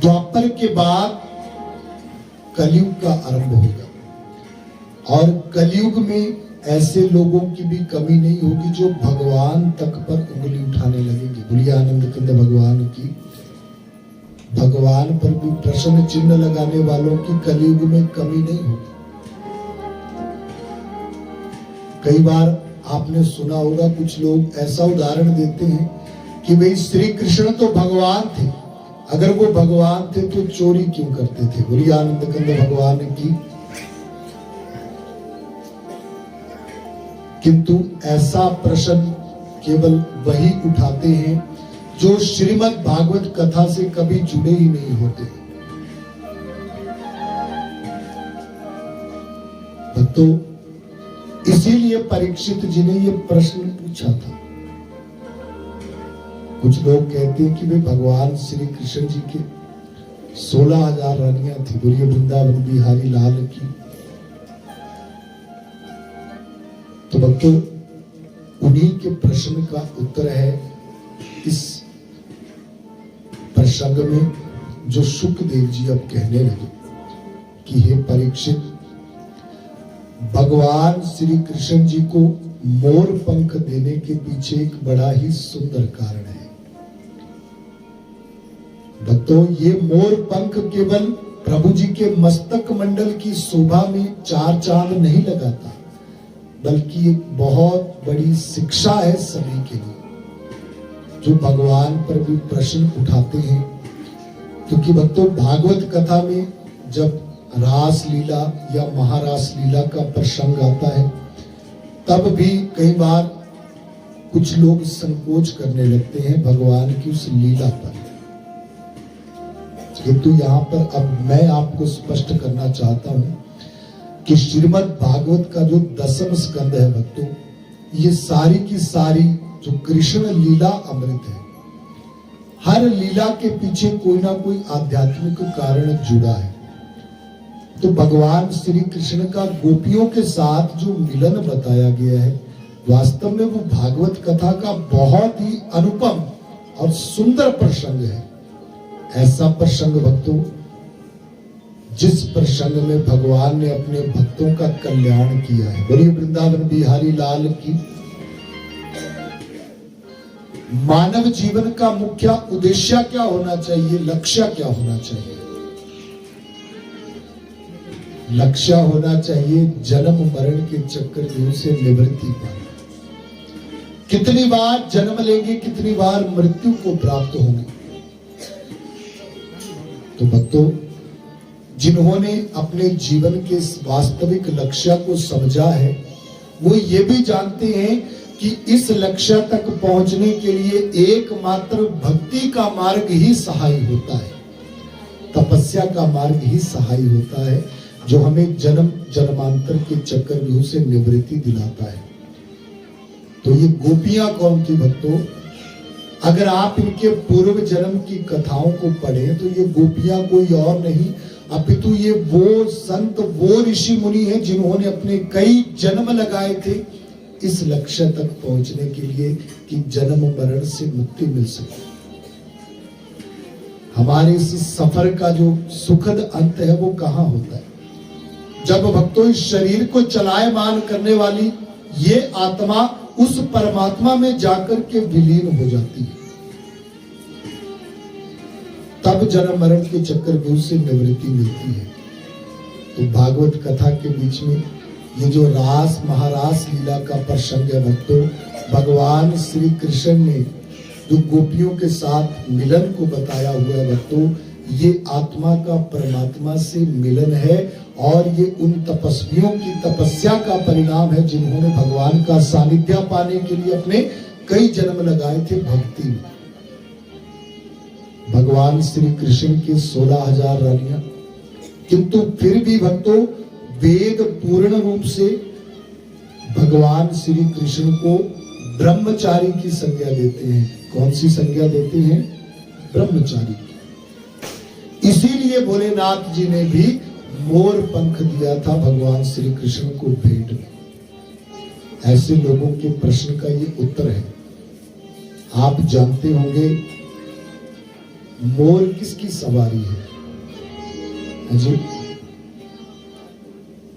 द्वापर के बाद कलयुग का आरंभ होगा और कलयुग में ऐसे लोगों की भी कमी नहीं होगी जो भगवान तक पर उंगली उठाने लगेंगे। बोलिए आनंद कंद भगवान की। भगवान पर भी प्रश्न चिन्ह लगाने वालों की कलयुग में कमी नहीं होगी। कई बार आपने सुना होगा कुछ लोग ऐसा उदाहरण देते हैं कि भाई श्री कृष्ण तो भगवान थे, अगर वो भगवान थे तो चोरी क्यों करते थे। बोलिए आनंद कंद भगवान की। किंतु ऐसा प्रश्न केवल वही उठाते हैं जो श्रीमद् भागवत कथा से कभी जुड़े ही नहीं होते। तो इसीलिए परीक्षित जी ने ये प्रश्न पूछा था। कुछ लोग कहते हैं कि वे भगवान श्री कृष्ण जी के 16,000 रानियां थी। बोलिए वृंदावन बिहारी लाल की। तो भक्तों, उन्हीं के प्रश्न का उत्तर है इस प्रसंग में जो सुखदेव जी अब कहने लगे कि हे परीक्षित, भगवान श्री कृष्ण जी को मोर पंख देने के पीछे एक बड़ा ही सुंदर कारण है। भक्तों, ये मोर पंख केवल प्रभु जी के मस्तक मंडल की शोभा में चार चांद नहीं लगाता, बल्कि एक बहुत बड़ी शिक्षा है सभी के लिए जो भगवान पर भी प्रश्न उठाते हैं। क्योंकि भक्तों, भागवत कथा में जब रास लीला या महारास लीला का प्रसंग आता है तब भी कई बार कुछ लोग संकोच करने लगते हैं भगवान की उस लीला पर। किंतु यहाँ पर अब मैं आपको स्पष्ट करना चाहता हूं कि श्रीमद् भागवत का जो 10वां स्कंद है भक्तों, ये सारी की सारी जो कृष्ण लीला अमृत है। हर लीला के पीछे कोई ना कोई आध्यात्मिक कारण जुड़ा है। तो भगवान श्री कृष्ण का गोपियों के साथ जो मिलन बताया गया है, वास्तव में वो भागवत कथा का बहुत ही अनुपम और सुंदर प्रसंग है। ऐसा प्रसंग भक्तों, जिस प्रसंग में भगवान ने अपने भक्तों का कल्याण किया है। बोलिए वृंदावन बिहारी लाल की। मानव जीवन का मुख्य उद्देश्य क्या होना चाहिए, लक्ष्य क्या होना चाहिए? लक्ष्य होना चाहिए जन्म मरण के चक्रव्यूह से निवृत्ति पाना। कितनी बार जन्म लेंगे, कितनी बार मृत्यु को प्राप्त होंगे। तो भक्तों, जिन्होंने अपने जीवन के वास्तविक लक्ष्य को समझा है, वो ये भी जानते हैं कि इस लक्ष्य तक पहुंचने के लिए एकमात्र भक्ति का मार्ग ही सहाय होता है, तपस्या का मार्ग ही सहाय होता है, जो हमें जन्म जन्मांतर के चक्रव्यूह से निवृत्ति दिलाता है। तो ये गोपियां कौन थी भक्तों? अगर आप इनके पूर्व जन्म की कथाओं को पढ़ें तो ये गोपियां कोई और नहीं, अपितु ये वो संत, वो ऋषि मुनि हैं जिन्होंने अपने कई जन्म लगाए थे इस लक्ष्य तक पहुंचने के लिए कि जन्म मरण से मुक्ति मिल सके। हमारे इस सफर का जो सुखद अंत है वो कहाँ होता है? जब भक्तों इस शरीर को चलायमान करने वाली ये आत्मा उस परमात्मा में जाकर के विलीन हो जाती है, तब जन्म मरण के चक्रव्यूह से निवृत्ति मिलती है। तो भागवत कथा के बीच में ये जो रास महारास लीला का प्रसंग है भक्तों, भगवान श्री कृष्ण ने जो गोपियों के साथ मिलन को बताया हुआ है भक्तों, ये आत्मा का परमात्मा से मिलन है और ये उन तपस्वियों की तपस्या का परिणाम है जिन्होंने भगवान का सानिध्य पाने के लिए अपने कई जन्म लगाए थे भक्ति में। भगवान श्री कृष्ण के 16,000 रानियां, किंतु फिर भी भक्तों वेद पूर्ण रूप से भगवान श्री कृष्ण को ब्रह्मचारी की संज्ञा देते हैं। कौन सी संज्ञा देते हैं? ब्रह्मचारी। इसीलिए भोलेनाथ जी ने भी मोर पंख दिया था भगवान श्री कृष्ण को भेंट में। ऐसे लोगों के प्रश्न का ये उत्तर है। आप जानते होंगे मोर किसकी सवारी है जी?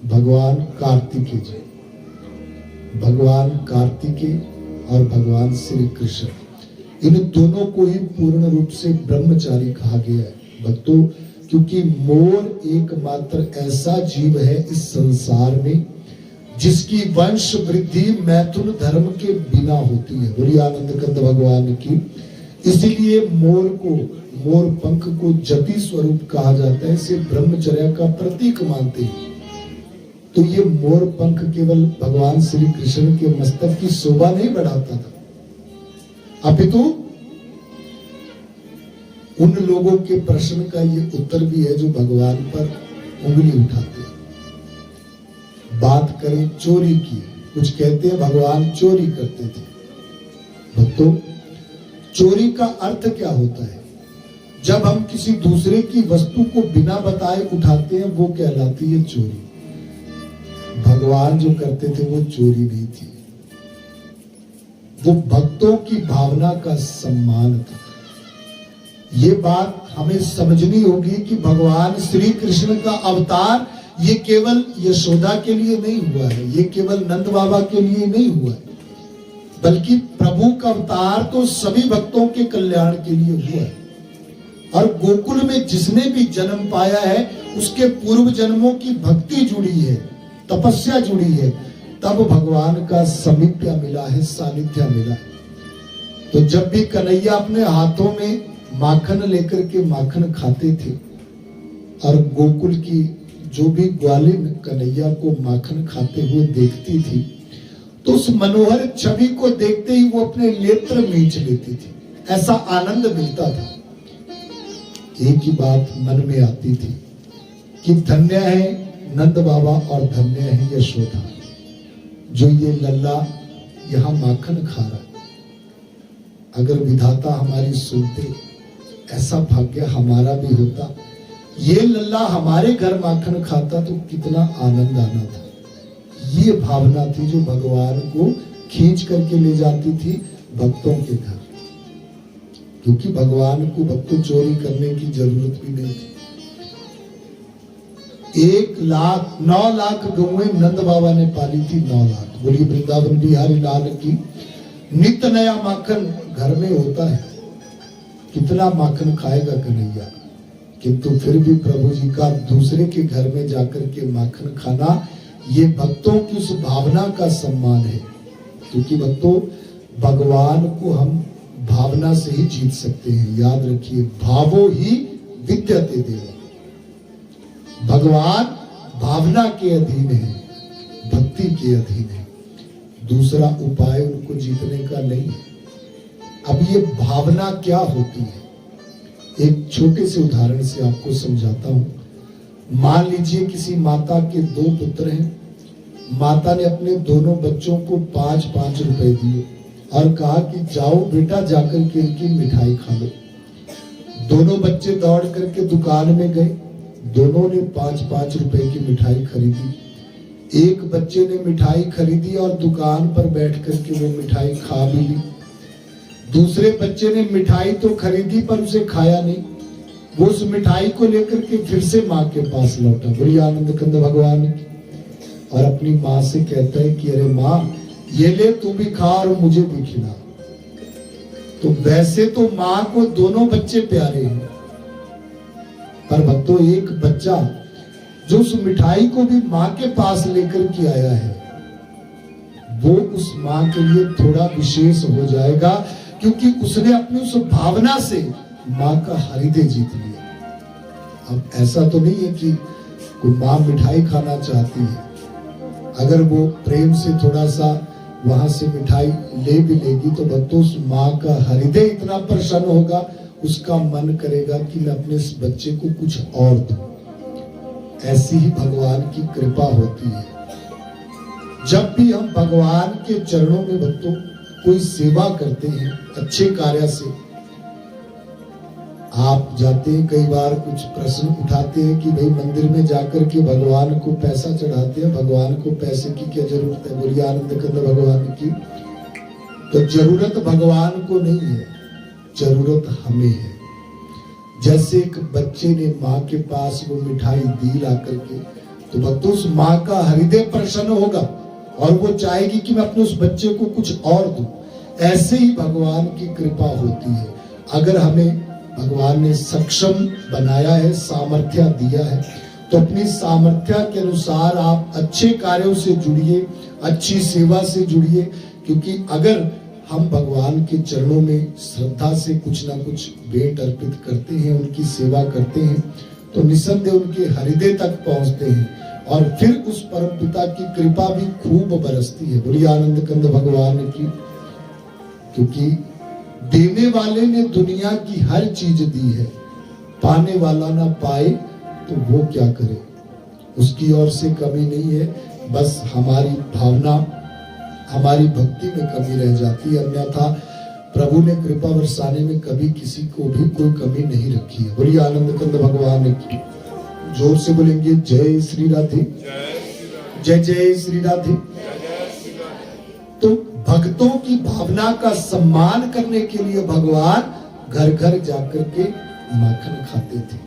भगवान कार्तिकेय जी। भगवान कार्तिकेय और भगवान श्री कृष्ण, इन दोनों को ही पूर्ण रूप से ब्रह्मचारी कहा गया है भक्तों, क्योंकि मोर एकमात्र ऐसा जीव है इस संसार में जिसकी वंश वृद्धि मैथुन धर्म के बिना होती है। बोलिए आनंद कंद भगवान की। इसीलिए मोर को, मोर पंख को जति स्वरूप कहा जाता है, इसे ब्रह्मचर्य का प्रतीक मानते हैं। तो ये मोर पंख केवल भगवान श्री कृष्ण के मस्तक की शोभा नहीं बढ़ाता था, अपितु उन लोगों के प्रश्न का ये उत्तर भी है जो भगवान पर उंगली उठाते हैं। बात करें चोरी की, कुछ कहते हैं भगवान चोरी करते थे। भक्तों, चोरी का अर्थ क्या होता है? जब हम किसी दूसरे की वस्तु को बिना बताए उठाते हैं, वो कहलाती है चोरी। भगवान जो करते थे वो चोरी नहीं थी, वो भक्तों की भावना का सम्मान था। ये बात हमें समझनी होगी कि भगवान श्री कृष्ण का अवतार ये केवल यशोदा के लिए नहीं हुआ है, ये केवल नंद बाबा के लिए नहीं हुआ है, बल्कि प्रभु का अवतार तो सभी भक्तों के कल्याण के लिए हुआ है। और गोकुल में जिसने भी जन्म पाया है उसके पूर्व जन्मों की भक्ति जुड़ी है, तपस्या जुड़ी है, तब भगवान का समीप्य मिला है, सानिध्य मिला है। तो जब भी कन्हैया अपने हाथों में माखन लेकर के माखन खाते थे और गोकुल की जो भी ग्वालिन कन्हैया को माखन खाते हुए देखती थी, तो उस मनोहर छवि को देखते ही वो अपने नेत्र मींच लेती थी, ऐसा आनंद मिलता था। एक ही बात मन में आती थी कि धन्य है नंद बाबा और धन्य है यशोदा, जो ये लल्ला यहां माखन खा रहा है। अगर विधाता हमारी सुनते, ऐसा भाग्य हमारा भी होता, ये लल्ला हमारे घर माखन खाता तो कितना आनंद आना था। ये भावना थी जो भगवान को खींच करके ले जाती थी भक्तों के घर, क्योंकि भगवान को भक्तों चोरी करने की जरूरत भी नहीं थी। 9 लाख गौएं नंद बाबा ने पाली थी, 9 लाख। बोलिए वृंदावन बिहारी लाल की। नित्य नया माखन घर में होता है, कितना माखन खाएगा कन्हैया, किंतु फिर भी प्रभु जी का दूसरे के घर में जाकर के माखन खाना, ये भक्तों की उस भावना का सम्मान है। क्योंकि भक्तों, भगवान को हम भावना से ही जीत सकते हैं। याद रखिए, भावो ही विद्यते देव। भगवान भावना के अधीन है, भक्ति के अधीन है, दूसरा उपाय उनको जीतने का नहीं है। अब ये भावना क्या होती है, एक छोटे से उदाहरण से आपको समझाता हूं। मान लीजिए किसी माता के 2 पुत्र हैं, माता ने अपने दोनों बच्चों को 5-5 रुपए दिए और कहा कि जाओ बेटा जाकर के इनकी मिठाई खा लो। दोनों बच्चे दौड़ करके दुकान में गए, दोनों ने 5-5 रुपए की मिठाई खरीदी। एक बच्चे ने मिठाई खरीदी और दुकान पर बैठ करके वो मिठाई खा भी ली। दूसरे बच्चे ने मिठाई तो खरीदी पर उसे खाया नहीं, वो उस मिठाई को लेकर के फिर से माँ के पास लौटा। बोली आनंद कंद भगवान की। और अपनी माँ से कहता है कि अरे माँ, ये ले तू भी खा और मुझे भी खिला। तो वैसे तो माँ को दोनों बच्चे प्यारे हैं, पर भक्तों एक बच्चा जो उस मिठाई को भी माँ के पास लेकर के आया है, वो उस माँ के लिए थोड़ा विशेष हो जाएगा, क्योंकि उसने अपनी उस भावना से माँ का हृदय जीत लिया। अब ऐसा तो नहीं है कि कोई माँ मिठाई खाना चाहती है, अगर वो प्रेम से थोड़ा सा वहां से मिठाई ले भी लेगी तो भक्तों उस माँ का हृदय इतना प्रसन्न होगा, उसका मन करेगा कि मैं अपने इस बच्चे को कुछ और दूं। ऐसी ही भगवान की कृपा होती है। जब भी हम भगवान के चरणों में भक्तों कोई सेवा करते हैं, अच्छे कार्य से आप जाते हैं, कई बार कुछ प्रश्न उठाते हैं कि भाई मंदिर में जाकर के भगवान को पैसा चढ़ाते हैं, भगवान को पैसे की क्या जरूरत है। बोलिए आनंद कंद भगवान की। तो जरूरत भगवान को नहीं है, जरूरत हमें है। जैसे एक बच्चे ने माँ के पास वो मिठाई दी ला करके, तो भक्तों उस माँ का हृदय प्रसन्न होगा और वो चाहेगी कि मैं अपने उस बच्चे को कुछ और दूं। ऐसे ही भगवान की कृपा होती है। अगर हमें भगवान ने सक्षम बनाया है, सामर्थ्य दिया है, तो अपनी सामर्थ्य के अनुसार आप अच्छे कार्यों से जुड़िए, अच्छी सेवा से जुड़िए, क्योंकि अगर हम भगवान के चरणों में श्रद्धा से कुछ ना कुछ भेंट अर्पित करते हैं, उनकी सेवा करते हैं, तो निसंदेह उनके हृदय तक पहुंचते हैं और फिर उस परम पिता की कृपा भी खूब बरसती है। बोलिए आनंद कंद भगवान की। क्योंकि देने वाले ने दुनिया की हर चीज दी है, पाने वाला ना पाए तो वो क्या करे, उसकी ओर से कमी नहीं है, बस हमारी भावना, हमारी भक्ति में कमी रह जाती है। अन्यथा प्रभु ने कृपा बरसाने में कभी किसी को भी कोई कमी नहीं रखी है। बोलिए आनंद कंद भगवान की। जोर से बोलेंगे जय श्री राधे, जय जय श्री राधे। तो भक्तों की भावना का सम्मान करने के लिए भगवान घर घर जाकर के माखन खाते थे।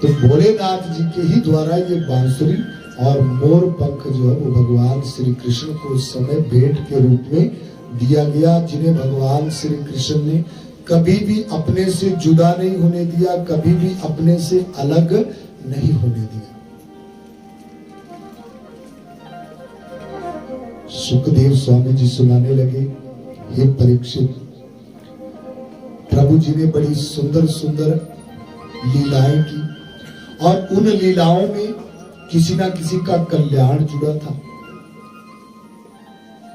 तो भोलेनाथ जी के ही द्वारा ये बांसुरी और मोर पंख जो है वो भगवान श्री कृष्ण को उस समय भेंट के रूप में दिया गया, जिन्हें भगवान श्री कृष्ण ने कभी भी अपने से जुदा नहीं होने दिया, कभी भी अपने से अलग नहीं होने दिया। सुखदेव स्वामी जी सुनाने लगे, हे परीक्षित, प्रभु जी ने बड़ी सुंदर सुंदर लीलाएं की और उन लीलाओं में किसी ना किसी का कल्याण जुड़ा था,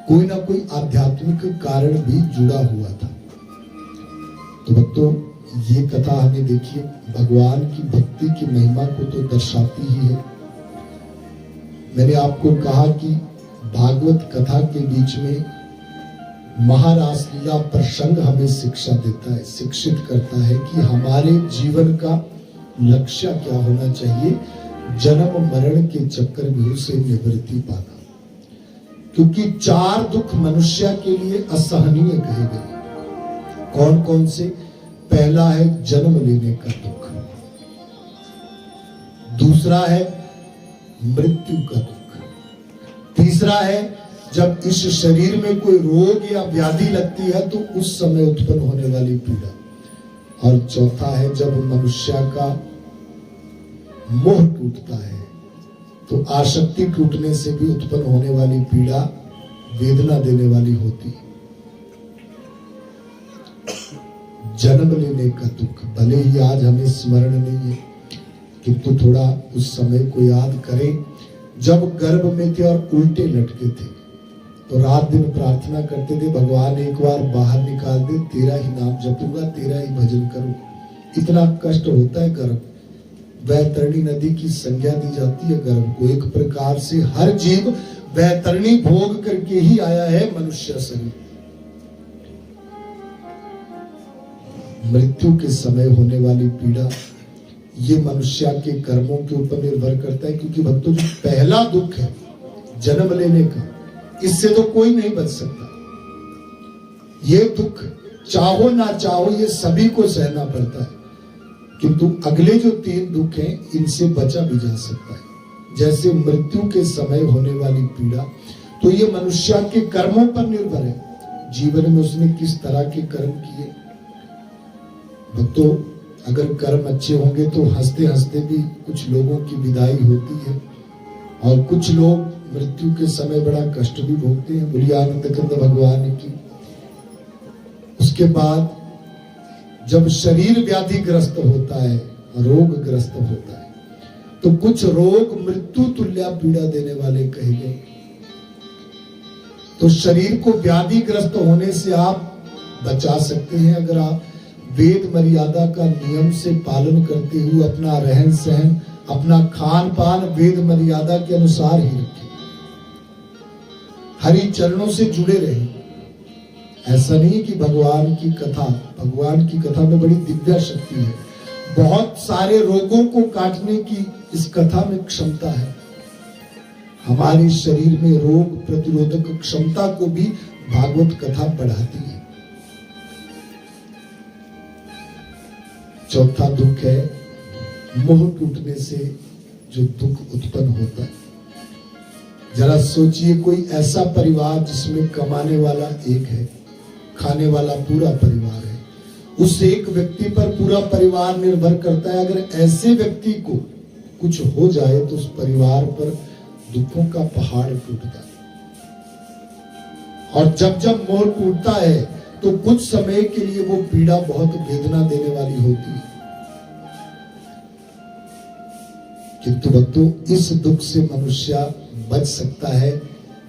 कोई ना कोई आध्यात्मिक कारण भी जुड़ा हुआ था। तो भक्तों, ये कथा हमें देखिए भगवान की भक्ति की महिमा को तो दर्शाती ही है। मैंने आपको कहा कि भागवत कथा के बीच में महारास लीला प्रसंग हमें शिक्षा देता है, शिक्षित करता है कि हमारे जीवन का लक्ष्य क्या होना चाहिए, जन्म मरण के चक्रव्यूह से निवृत्ति पाना। क्योंकि 4 दुख मनुष्य के लिए असहनीय कहे गए। कौन कौन से? पहला है जन्म लेने का दुख, दूसरा है मृत्यु का दुख, तीसरा है जब इस शरीर में कोई रोग या व्याधि लगती है तो उस समय उत्पन्न होने वाली पीड़ा, और चौथा है जब मनुष्य का मोह टूटता है तो आसक्ति टूटने से भी उत्पन्न होने वाली पीड़ा वेदना देने वाली होती है। जन्म लेने का दुख, भले ही आज हमें स्मरण नहीं है, किंतु थोड़ा उस समय को याद करें जब गर्भ में थे और उल्टे लटके थे, तो रात दिन प्रार्थना करते थे, भगवान एक बार बाहर निकाल दे, तेरा ही नाम जपूंगा, तेरा ही भजन करूं। इतना कष्ट होता है गर्भ। वैतरणी नदी की संज्ञा दी जाती है गर्भ को। एक प्रकार से हर जीव वैतरणी भोग करके ही आया है मनुष्य शरीर। मृत्यु के समय होने वाली पीड़ा, ये मनुष्य के कर्मों के ऊपर निर्भर करता है। क्योंकि भक्तों, जो पहला दुख है जन्म लेने का, इससे तो कोई नहीं बच सकता। ये दुख चाहो ना चाहो ये सभी को सहना पड़ता है, किंतु अगले जो 3 दुख हैं इनसे बचा भी जा सकता है। जैसे मृत्यु के समय होने वाली पीड़ा, तो ये मनुष्य के कर्मों पर निर्भर है, जीवन में उसने किस तरह के कर्म किए। भक्तों, अगर कर्म अच्छे होंगे तो हंसते हंसते भी कुछ लोगों की विदाई होती है, और कुछ लोग मृत्यु के समय बड़ा कष्ट भी भोगते हैं। बोलिए आनंद कंद भगवान की। उसके बाद जब शरीर व्याधिग्रस्त होता है, रोग ग्रस्त होता है, तो कुछ रोग मृत्यु तुल्य पीड़ा देने वाले कहे गए। तो शरीर को व्याधिग्रस्त होने से आप बचा सकते हैं अगर आप वेद मर्यादा का नियम से पालन करते हुए अपना रहन सहन, अपना खान पान वेद मर्यादा के अनुसार ही रखें, हरि चरणों से जुड़े रहें। ऐसा नहीं कि भगवान की कथा में बड़ी दिव्य शक्ति है, बहुत सारे रोगों को काटने की इस कथा में क्षमता है। हमारे शरीर में रोग प्रतिरोधक क्षमता को भी भागवत कथा बढ़ाती है। चौथा दुख है मोह टूटने से जो दुख उत्पन्न होता है। जरा सोचिए, कोई ऐसा परिवार जिसमें कमाने वाला एक है, खाने वाला पूरा परिवार है, उस एक व्यक्ति पर पूरा परिवार निर्भर करता है। अगर ऐसे व्यक्ति को कुछ हो जाए तो उस परिवार पर दुखों का पहाड़ टूटता है। और जब जब मोह टूटता है तो कुछ समय के लिए वो पीड़ा बहुत वेदना देने वाली होती है, किंतु भक्तों इस दुख से मनुष्य बच सकता है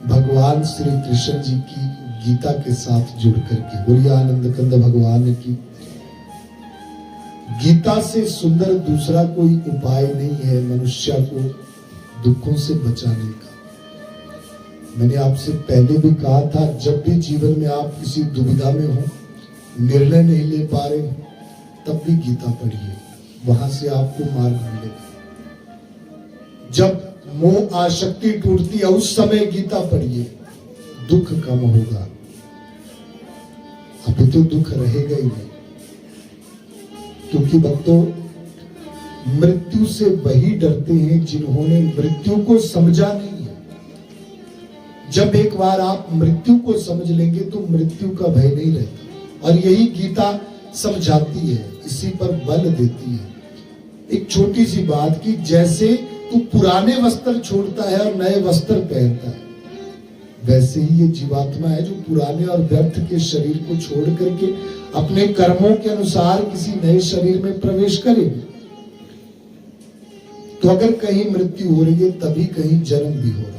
भगवान श्री कृष्ण जी की गीता के साथ जुड़ करके। बोलिए आनंद कंद भगवान की। गीता से सुंदर दूसरा कोई उपाय नहीं है मनुष्य को दुखों से बचाने का। मैंने आपसे पहले भी कहा था, जब भी जीवन में आप किसी दुविधा में हो, निर्णय नहीं ले पा रहे हो, तब भी गीता पढ़िए, वहां से आपको मार्ग मिलेगा। जब मोह आसक्ति टूटती है उस समय गीता पढ़िए, दुख कम होगा। अभी तो दुख रहेगा ही नहीं, क्योंकि भक्तों मृत्यु से वही डरते हैं जिन्होंने मृत्यु को समझा नहीं है। जब एक बार आप मृत्यु को समझ लेंगे तो मृत्यु का भय नहीं रहता, और यही गीता समझाती है, इसी पर बल देती है। एक छोटी सी बात की, जैसे तू पुराने वस्त्र छोड़ता है और नए वस्त्र पहनता है, वैसे ही ये जीवात्मा है जो पुराने और व्यर्थ के शरीर को छोड़ करके अपने कर्मों के अनुसार किसी नए शरीर में प्रवेश करेगी। तो अगर कहीं मृत्यु हो रही है तभी कहीं जन्म भी हो रहा है।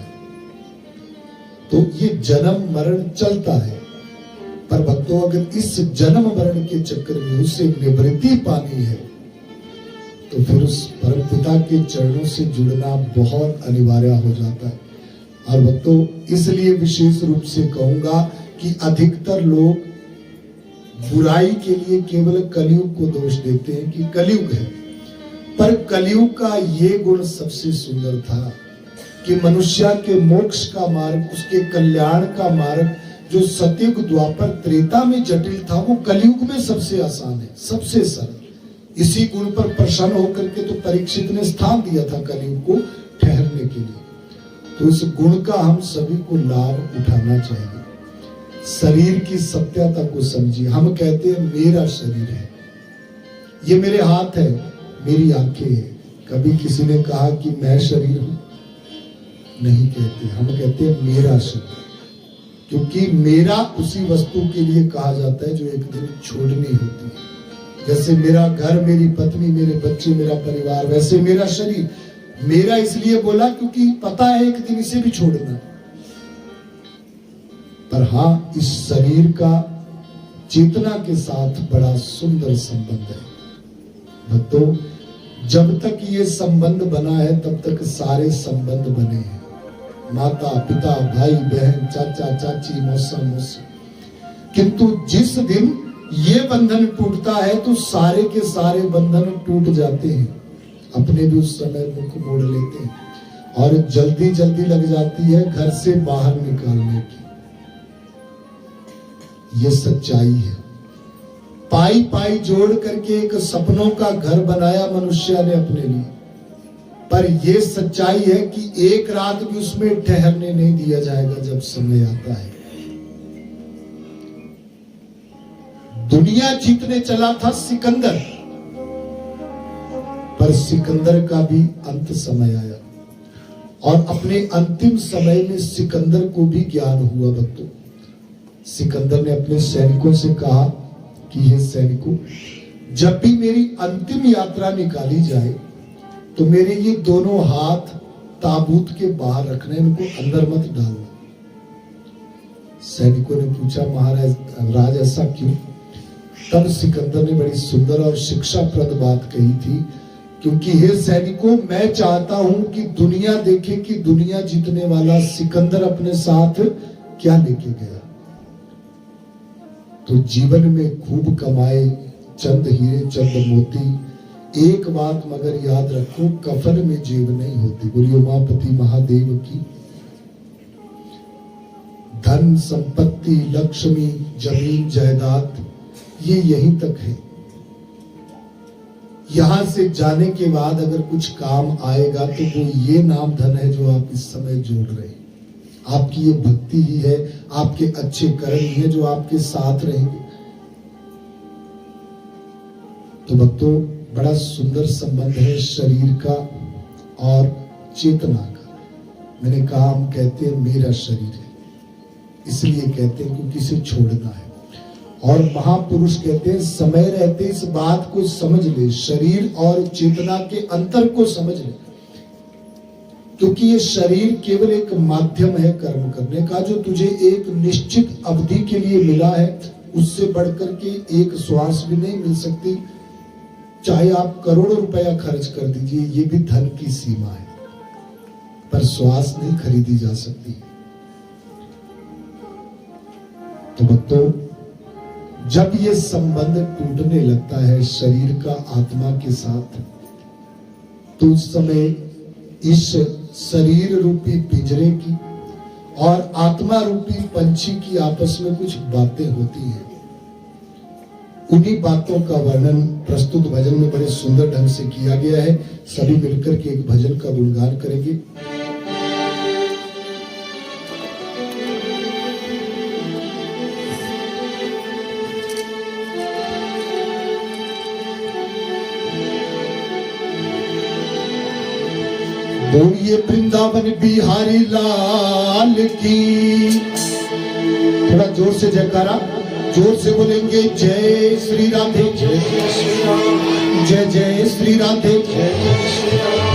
तो ये जन्म मरण चलता है, पर भक्तों अगर इस जन्म मरण के चक्कर में उसे निवृत्ति पानी है तो फिर उस परम पिता के चरणों से जुड़ना बहुत अनिवार्य हो जाता है। और भक्तों इसलिए विशेष रूप से कहूंगा कि अधिकतर लोग बुराई के लिए केवल कलयुग को दोष देते हैं कि कलयुग है, पर कलयुग का ये गुण सबसे सुंदर था कि मनुष्य के मोक्ष का मार्ग, उसके कल्याण का मार्ग जो सतयुग द्वापर त्रेता में जटिल था, वो कलयुग में सबसे आसान है, सबसे सरल। इसी गुण पर प्रसन्न होकर के तो परीक्षित ने स्थान दिया था कलयुग को ठहरने के लिए। तो इस गुण का हम सभी को लाभ उठाना चाहिए। शरीर की सत्यता को समझिए। हम कहते हैं मेरा शरीर है, ये मेरे हाथ है, मेरी आंखें हैं। कभी किसी ने कहा कि मैं शरीर हूं? नहीं कहते, हम कहते हैं मेरा शरीर, क्योंकि मेरा उसी वस्तु के लिए कहा जाता है जो एक दिन छोड़नी होती है। जैसे मेरा घर, मेरी पत्नी, मेरे बच्चे, मेरा परिवार, वैसे मेरा शरीर। मेरा इसलिए बोला क्योंकि पता है एक दिन इसे भी छोड़ना। पर हाँ, इस शरीर का चेतना के साथ बड़ा सुंदर संबंध है भक्तों। जब तक ये संबंध बना है तब तक सारे संबंध बने हैं। माता पिता, भाई बहन, चाचा चाची, मौसा मौसी। किंतु जिस दिन ये बंधन टूटता है तो सारे के सारे बंधन टूट जाते हैं। अपने भी उस समय मुख मोड़ लेते हैं और जल्दी जल्दी लग जाती है घर से बाहर निकालने की। ये सच्चाई है। पाई पाई जोड़ करके एक सपनों का घर बनाया मनुष्य ने अपने लिए, पर यह सच्चाई है कि एक रात भी उसमें ठहरने नहीं दिया जाएगा जब समय आता है। दुनिया जीतने चला था सिकंदर, पर सिकंदर का भी अंत समय आया और अपने अंतिम समय में सिकंदर को भी ज्ञान हुआ भक्तों। सिकंदर ने अपने सैनिकों से कहा कि हे सैनिकों, जब भी मेरी अंतिम यात्रा निकाली जाए तो मेरे ये दोनों हाथ ताबूत के बाहर रखना, इनको अंदर मत डालना। सैनिकों ने पूछा महाराज राज ऐसा क्यों? तब सिकंदर ने बड़ी सुंदर और शिक्षाप्रद बात कही थी, क्योंकि हे सैनिकों, मैं चाहता हूं कि दुनिया देखे कि दुनिया जीतने वाला सिकंदर अपने साथ क्या लेके गया। तो जीवन में खूब कमाए, चंद हीरे चंद मोती, एक बात मगर याद रखो, कफन में जेब नहीं होती। बोलिए उमापति महादेव की। धन संपत्ति, लक्ष्मी, जमीन जायदाद, ये यहीं तक है। यहां से जाने के बाद अगर कुछ काम आएगा तो वो ये नाम धन है जो आप इस समय जोड़ रहे हैं। आपकी ये भक्ति ही है, आपके अच्छे कर्म ही है जो आपके साथ रहेंगे। तो भक्तों, बड़ा सुंदर संबंध है शरीर का और चेतना का। मैंने कहा हम कहते हैं मेरा शरीर है, इसलिए कहते हैं क्योंकि इसे छोड़ना है। और महापुरुष कहते हैं समय रहते इस बात को समझ ले, शरीर और चेतना के अंतर को समझ ले, क्योंकि ये शरीर केवल एक माध्यम है कर्म करने का, जो तुझे एक निश्चित अवधि के लिए मिला है, उससे बढ़कर के एक श्वास भी नहीं मिल सकती। चाहे आप करोड़ों रुपया खर्च कर दीजिए, ये भी धन की सीमा है, पर श्वास नहीं खरीदी जा सकती। तो भक्तों, जब ये संबंध टूटने लगता है शरीर का आत्मा के साथ, तो उस समय इस शरीर रूपी पिंजरे की और आत्मा रूपी पंछी की आपस में कुछ बातें होती हैं। उन्हीं बातों का वर्णन प्रस्तुत भजन में बड़े सुंदर ढंग से किया गया है। सभी मिलकर के एक भजन का गुणगान करेंगे। बोलिए वृंदावन बिहारी लाल की। थोड़ा जोर से जयकारा, जोर से बोलेंगे जय श्री राधे, जय जय श्री राम, जय जय श्री राधे, जय जय श्री राम।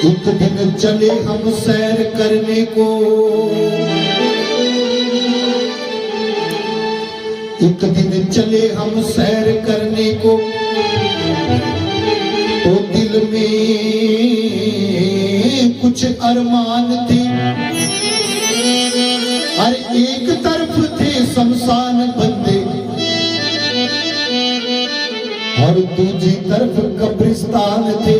एक दिन चले हम सैर करने को, एक दिन चले हम सैर करने को, तो दिल में कुछ अरमान थे। हर एक तरफ थे शमशान बंदे और दूसरी तरफ कब्रिस्तान थे।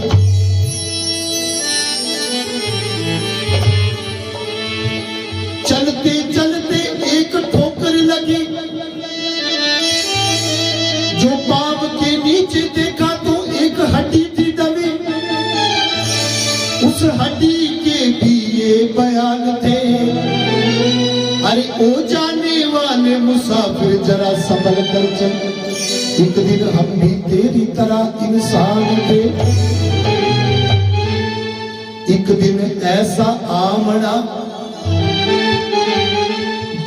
चलते चलते एक ठोकर लगी, जो पाँव के नीचे देखा तो एक हड्डी थी दबी। उस हड्डी के भी ये बयान थे, अरे ओ जाने वाले मुसाफिर जरा संभल कर चल, एक दिन हम भी तेरी तरह इंसान थे। एक दिन ऐसा आमना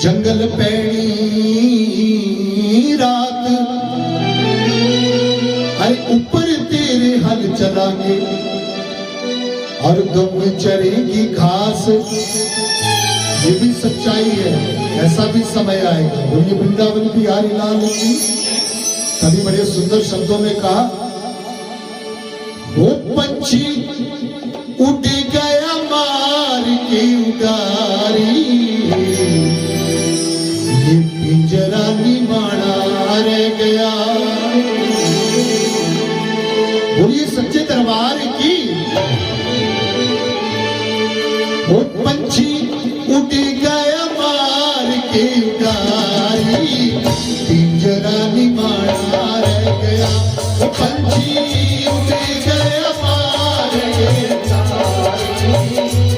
जंगल पैणी रात, अरे ऊपर तेरे हल चलांगे और गम चरेगी घास। ये भी सच्चाई है, ऐसा भी समय आएगा। बोलिए वृंदावन बिहारी लाल की। कभी बड़े सुंदर शब्दों में कहा, वो पंछी उड़ गया मार के उडारी, ये पिंजरा निमाना रह गया। बोलिए सच्चे दरबार की। वो पंछी उड़ गया मार के उडारी, पिंजरा निमाना रह गया। वो पंछी उड़ गया मार के उडारी,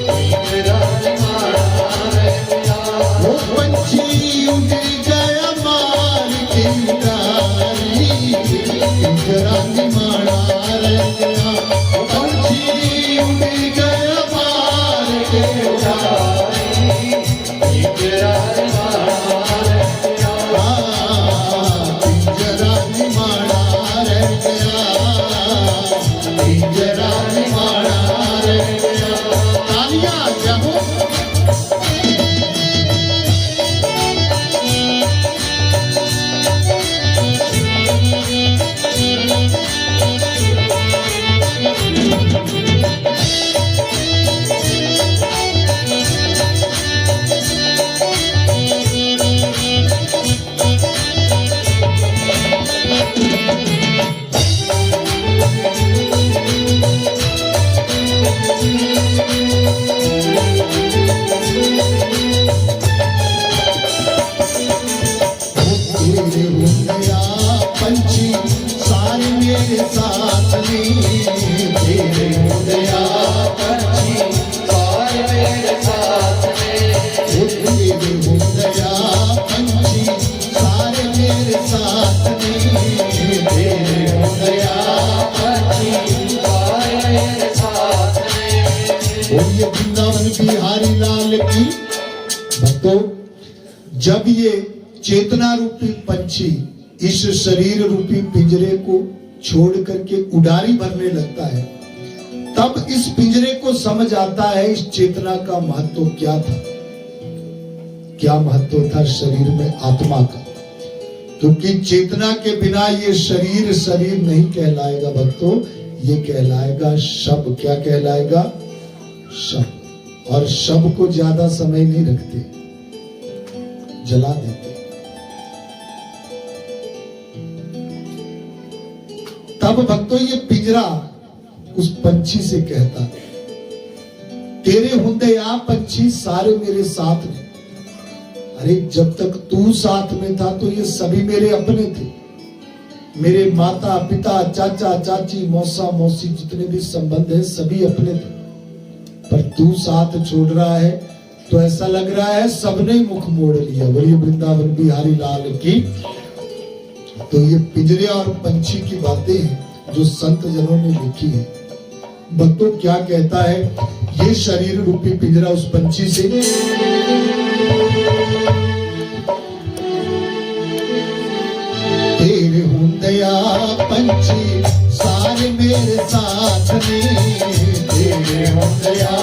पिंजरा निमाना रह गया। वो पंछी उड़ गया मार के उडारी, पिंजरा निमाना रह गया। वो पंछी उड़ गया मार के उडारी, पिंजरा निमाना बिहारी लाल की। भक्तों, जब ये चेतना रूपी पंछी इस शरीर रूपी पिंजरे को छोड़ करके उड़ारी भरने लगता है, तब इस पिंजरे को समझ आता है इस चेतना का महत्व क्या था। क्या महत्व था शरीर में आत्मा का, क्योंकि चेतना के बिना ये शरीर शरीर नहीं कहलाएगा भक्तों, ये कहलाएगा शब। क्या कहलाएगा? शब। और शब को ज्यादा समय नहीं रखते, जला देते। तब भक्तों ये पिंजरा उस पंछी से कहता, तेरे हुंदे आ पंछी सारे मेरे साथ में। अरे जब तक तू साथ में था तो ये सभी मेरे अपने थे, मेरे माता पिता चाचा चाची मौसा मौसी जितने भी संबंध है सभी अपने थे। पर तू साथ छोड़ रहा है तो ऐसा लग रहा है सबने मुख मोड़ लिया। बोलिए वृंदावन बिहारी लाल की। तो ये पिंजरे और पंछी की बातें हैं जो संत जनों ने लिखी है। भक्तों, क्या कहता है ये शरीर रूपी पिंजरा उस पंछी से? तेरे हुंदया पंछी सारे मेरे साथ में, तेरे हुंदया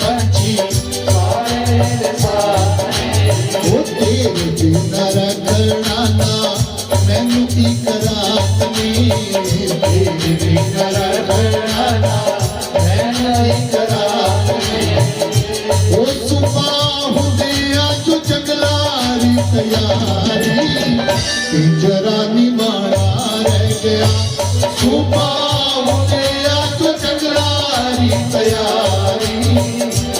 पंछी सारे मेरे साथ में। वो तेरे बिना रखना ना मैनू की करात में, तेरे बिना रखना ना मैनू की करात में। वो सुबह हुंदया जो जंगलारी तैयारी, पिंजरा निमाड़ा रह गया। सुबह हुंदया जो जंगलारी तैयारी,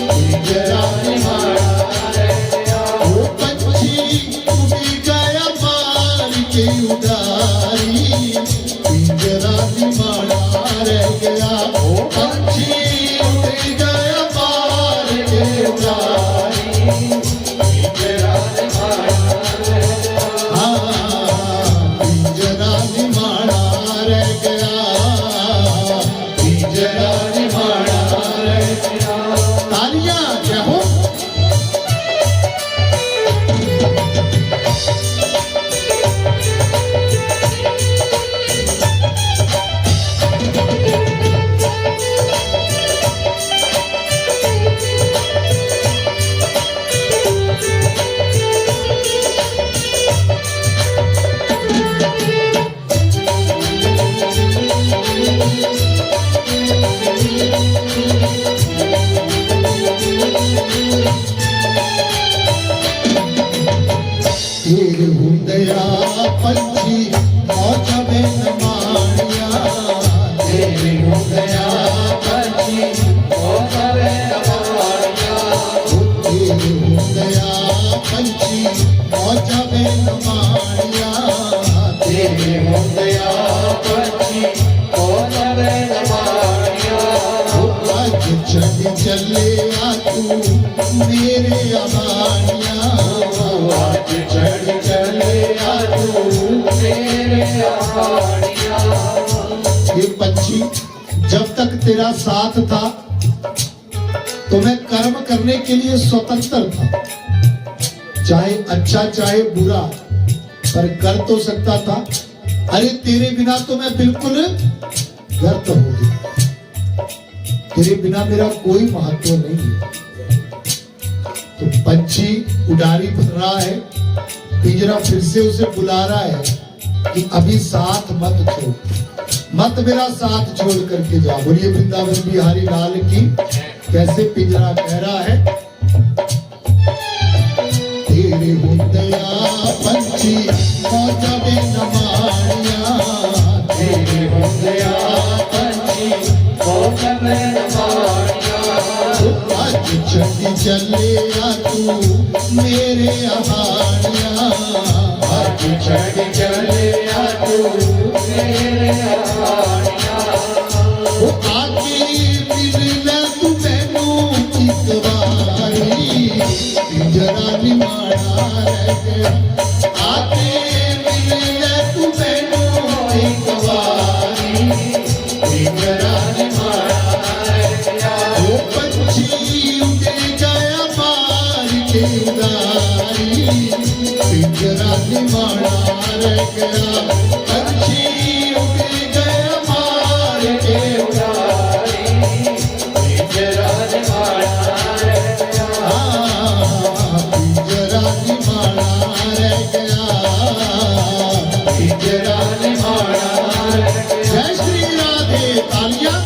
पिंजरा निमाड़ा रह गया। वो पंछी उड़ी गया मार के उड़ारी, पिंजरा निमाड़ा रह गया। वो पंछी उड़ी गया मार के उड़ारी, पिंजरा निमाड़ा रह गया। पिंजरा निमाड़ा रह गया, पिंजरा निमाड़ा रह गया। तालियां जय हो। तेरे हुंदया पंछी मौज में न मानिया, तेरे हुंदया पंछी मौज में न मानिया। तेरे हुंदया पंछी मौज में न मानिया, तेरे हुंदया पंछी मौज में न मानिया। आज छड़ चले आ तू मेरे अमानिया, आज चढ़ चले आ तू मेरे अमानिया। ये पंछी जब तक तेरा साथ था तो मैं कर्म करने के लिए स्वतंत्र था, चाहे अच्छा चाहे बुरा, पर कर तो सकता था। अरे तेरे बिना तो मैं बिल्कुल व्यर्थ हो गया, तेरे बिना मेरा कोई महत्व नहीं है। तो पंछी उड़ारी भर रहा है, पिंजरा फिर से उसे बुला रहा है कि अभी साथ मत छोड़, मत मेरा साथ छोड़ करके जा। बोलिए वृंदावन बिहारी लाल की। कैसे पिंजरा कह रहा है? तेरे हुंदया पंछी मौज में न मानिया, तेरे हुंदया पंछी मौज में न मानिया। आज छड़ी चले आ तू मेरे अहानिया, आज छड़ी चले आ तू मेरे अहानिया। वो आके मिल ले तू मैनू एक बारी, पिंजरा निमाड़ा रह गया। आके मिल ले तू मैनू एक बारी, पिंजरा निमाड़ा रह गया। वो पंछी उड़ गया के उडारी, पिंजरा निमाड़ा रह गया, पंछी उड़ गया मार के उडारी, पिंजरा निमाड़ा रह गया, पिंजरा निमाड़ा रह गया, पिंजरा निमाड़ा रह गया। जय श्री राधे, तालियां।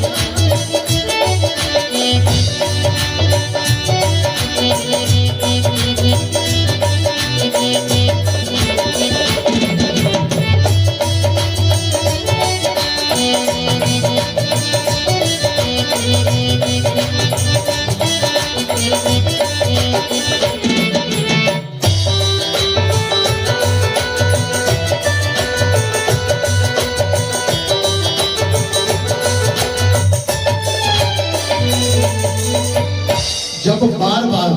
जब बार बार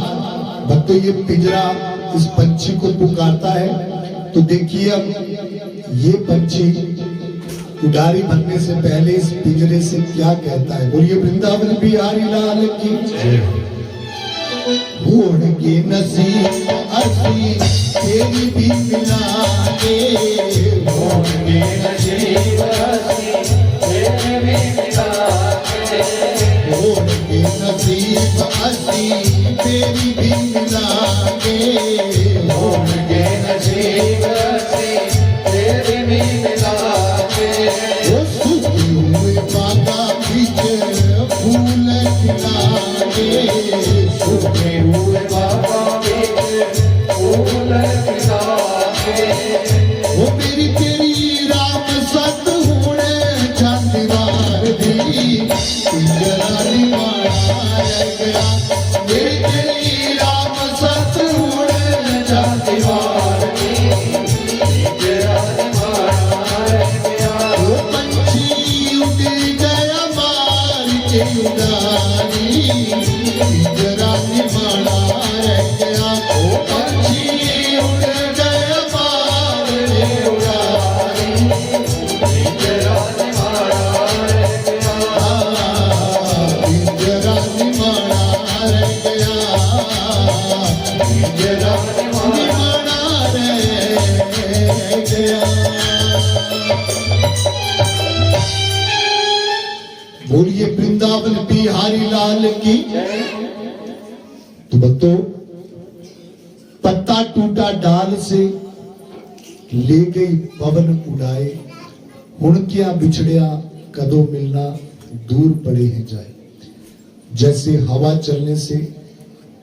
भक्तों ये पिंजरा इस पंछी को पुकारता है, तो देखिए अब ये पंछी उडारी बनने से पहले इस पिंजरे से क्या कहता है। बोलिए वृंदावन बिहारी लाल की जय। उड़ के नसीब असी तेरी भी मिलाके, उड़ के नसीब असी तेरी भी मिलाके, उड़ के नसीब असी तेरी भी मिलाके, उड़ के नसीब असी तेरी भी मिलाके, वो सूखे हुए बागा बीच फूल खिलाके, सूखे हुए बागा बीच फूल खिलाके, वो मेरी तेरी राम सत होने चंदवार दी, पिंजरा निमाड़ा रह गया, मेरी तेरी राम सत होने चंदवार दी, पिंजरा निमाड़ा रह गया, वो पंछी उड़ गया मार के उडारी, पिंजरा निमाड़ा रह गया, वो पंछी उड़ गया मार के उडारी, पिंजरा निमाड़ा रह गया, पिंजरा निमाड़ा रह गया, पिंजरा निमाड़ा रह गया। बोलिए वृंदावन बिहारी लाल की। तो भक्तों, पत्ता टूटा डाल से ले गई पवन उड़ाए, हुण क्या बिछड़िया कदों मिलना दूर पड़े हैं जाए। जैसे हवा चलने से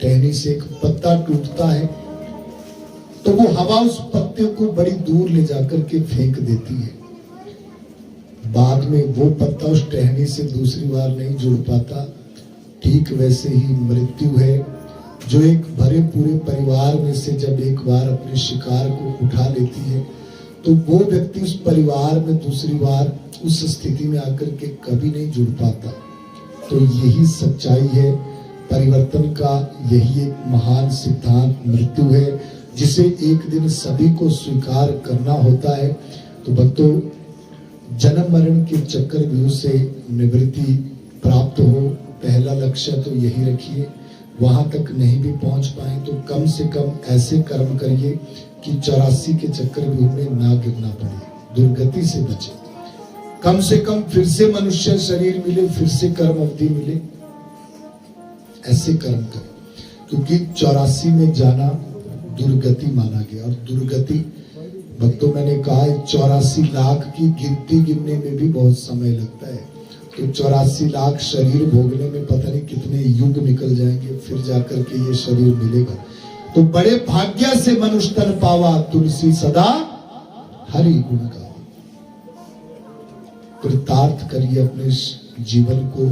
टहनी से एक पत्ता टूटता है, तो वो हवा उस पत्ते को बड़ी दूर ले जाकर के फेंक देती है। बाद में वो पत्ता उस टहनी से दूसरी बार नहीं जुड़ पाता। ठीक वैसे ही मृत्यु है, जो एक भरे पूरे परिवार में से जब एक बार अपने शिकार को उठा लेती है, तो वो व्यक्ति उस परिवार में दूसरी बार उस स्थिति में आकर के कभी नहीं जुड़ पाता। तो यही सच्चाई है परिवर्तन का, यही एक महान सिद्धांत मृत्यु है, जिसे एक दिन सभी को स्वीकार करना होता है। तो भक्तों, जन्म मरण के चक्रव्यूह से निवृत्ति प्राप्त हो, पहला लक्ष्य तो यही रखिए। वहां तक नहीं भी पहुंच पाए तो कम से कम ऐसे कर्म करिए कि 84 के चक्रव्यूह में ना गिरना पड़े, दुर्गति से बचे। कम से कम फिर से मनुष्य शरीर मिले, फिर से कर्म अवधि मिले, ऐसे कर्म करें, क्योंकि 84 में जाना दुर्गति माना गया। और दुर्गति भक्तों, मैंने कहा 84 लाख की गिनती गिनने में भी बहुत समय लगता है। तो 84 लाख शरीर भोगने में पता नहीं कितने युग निकल जाएंगे, फिर जाकर के ये शरीर मिलेगा। तो बड़े भाग्य से मनुष्य तन पावा, तुलसी सदा हरि गुण गावा। कृतार्थ करिए अपने जीवन को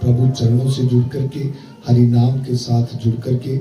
प्रभु चरणों से जुड़ करके, हरि नाम के साथ जुड़ करके।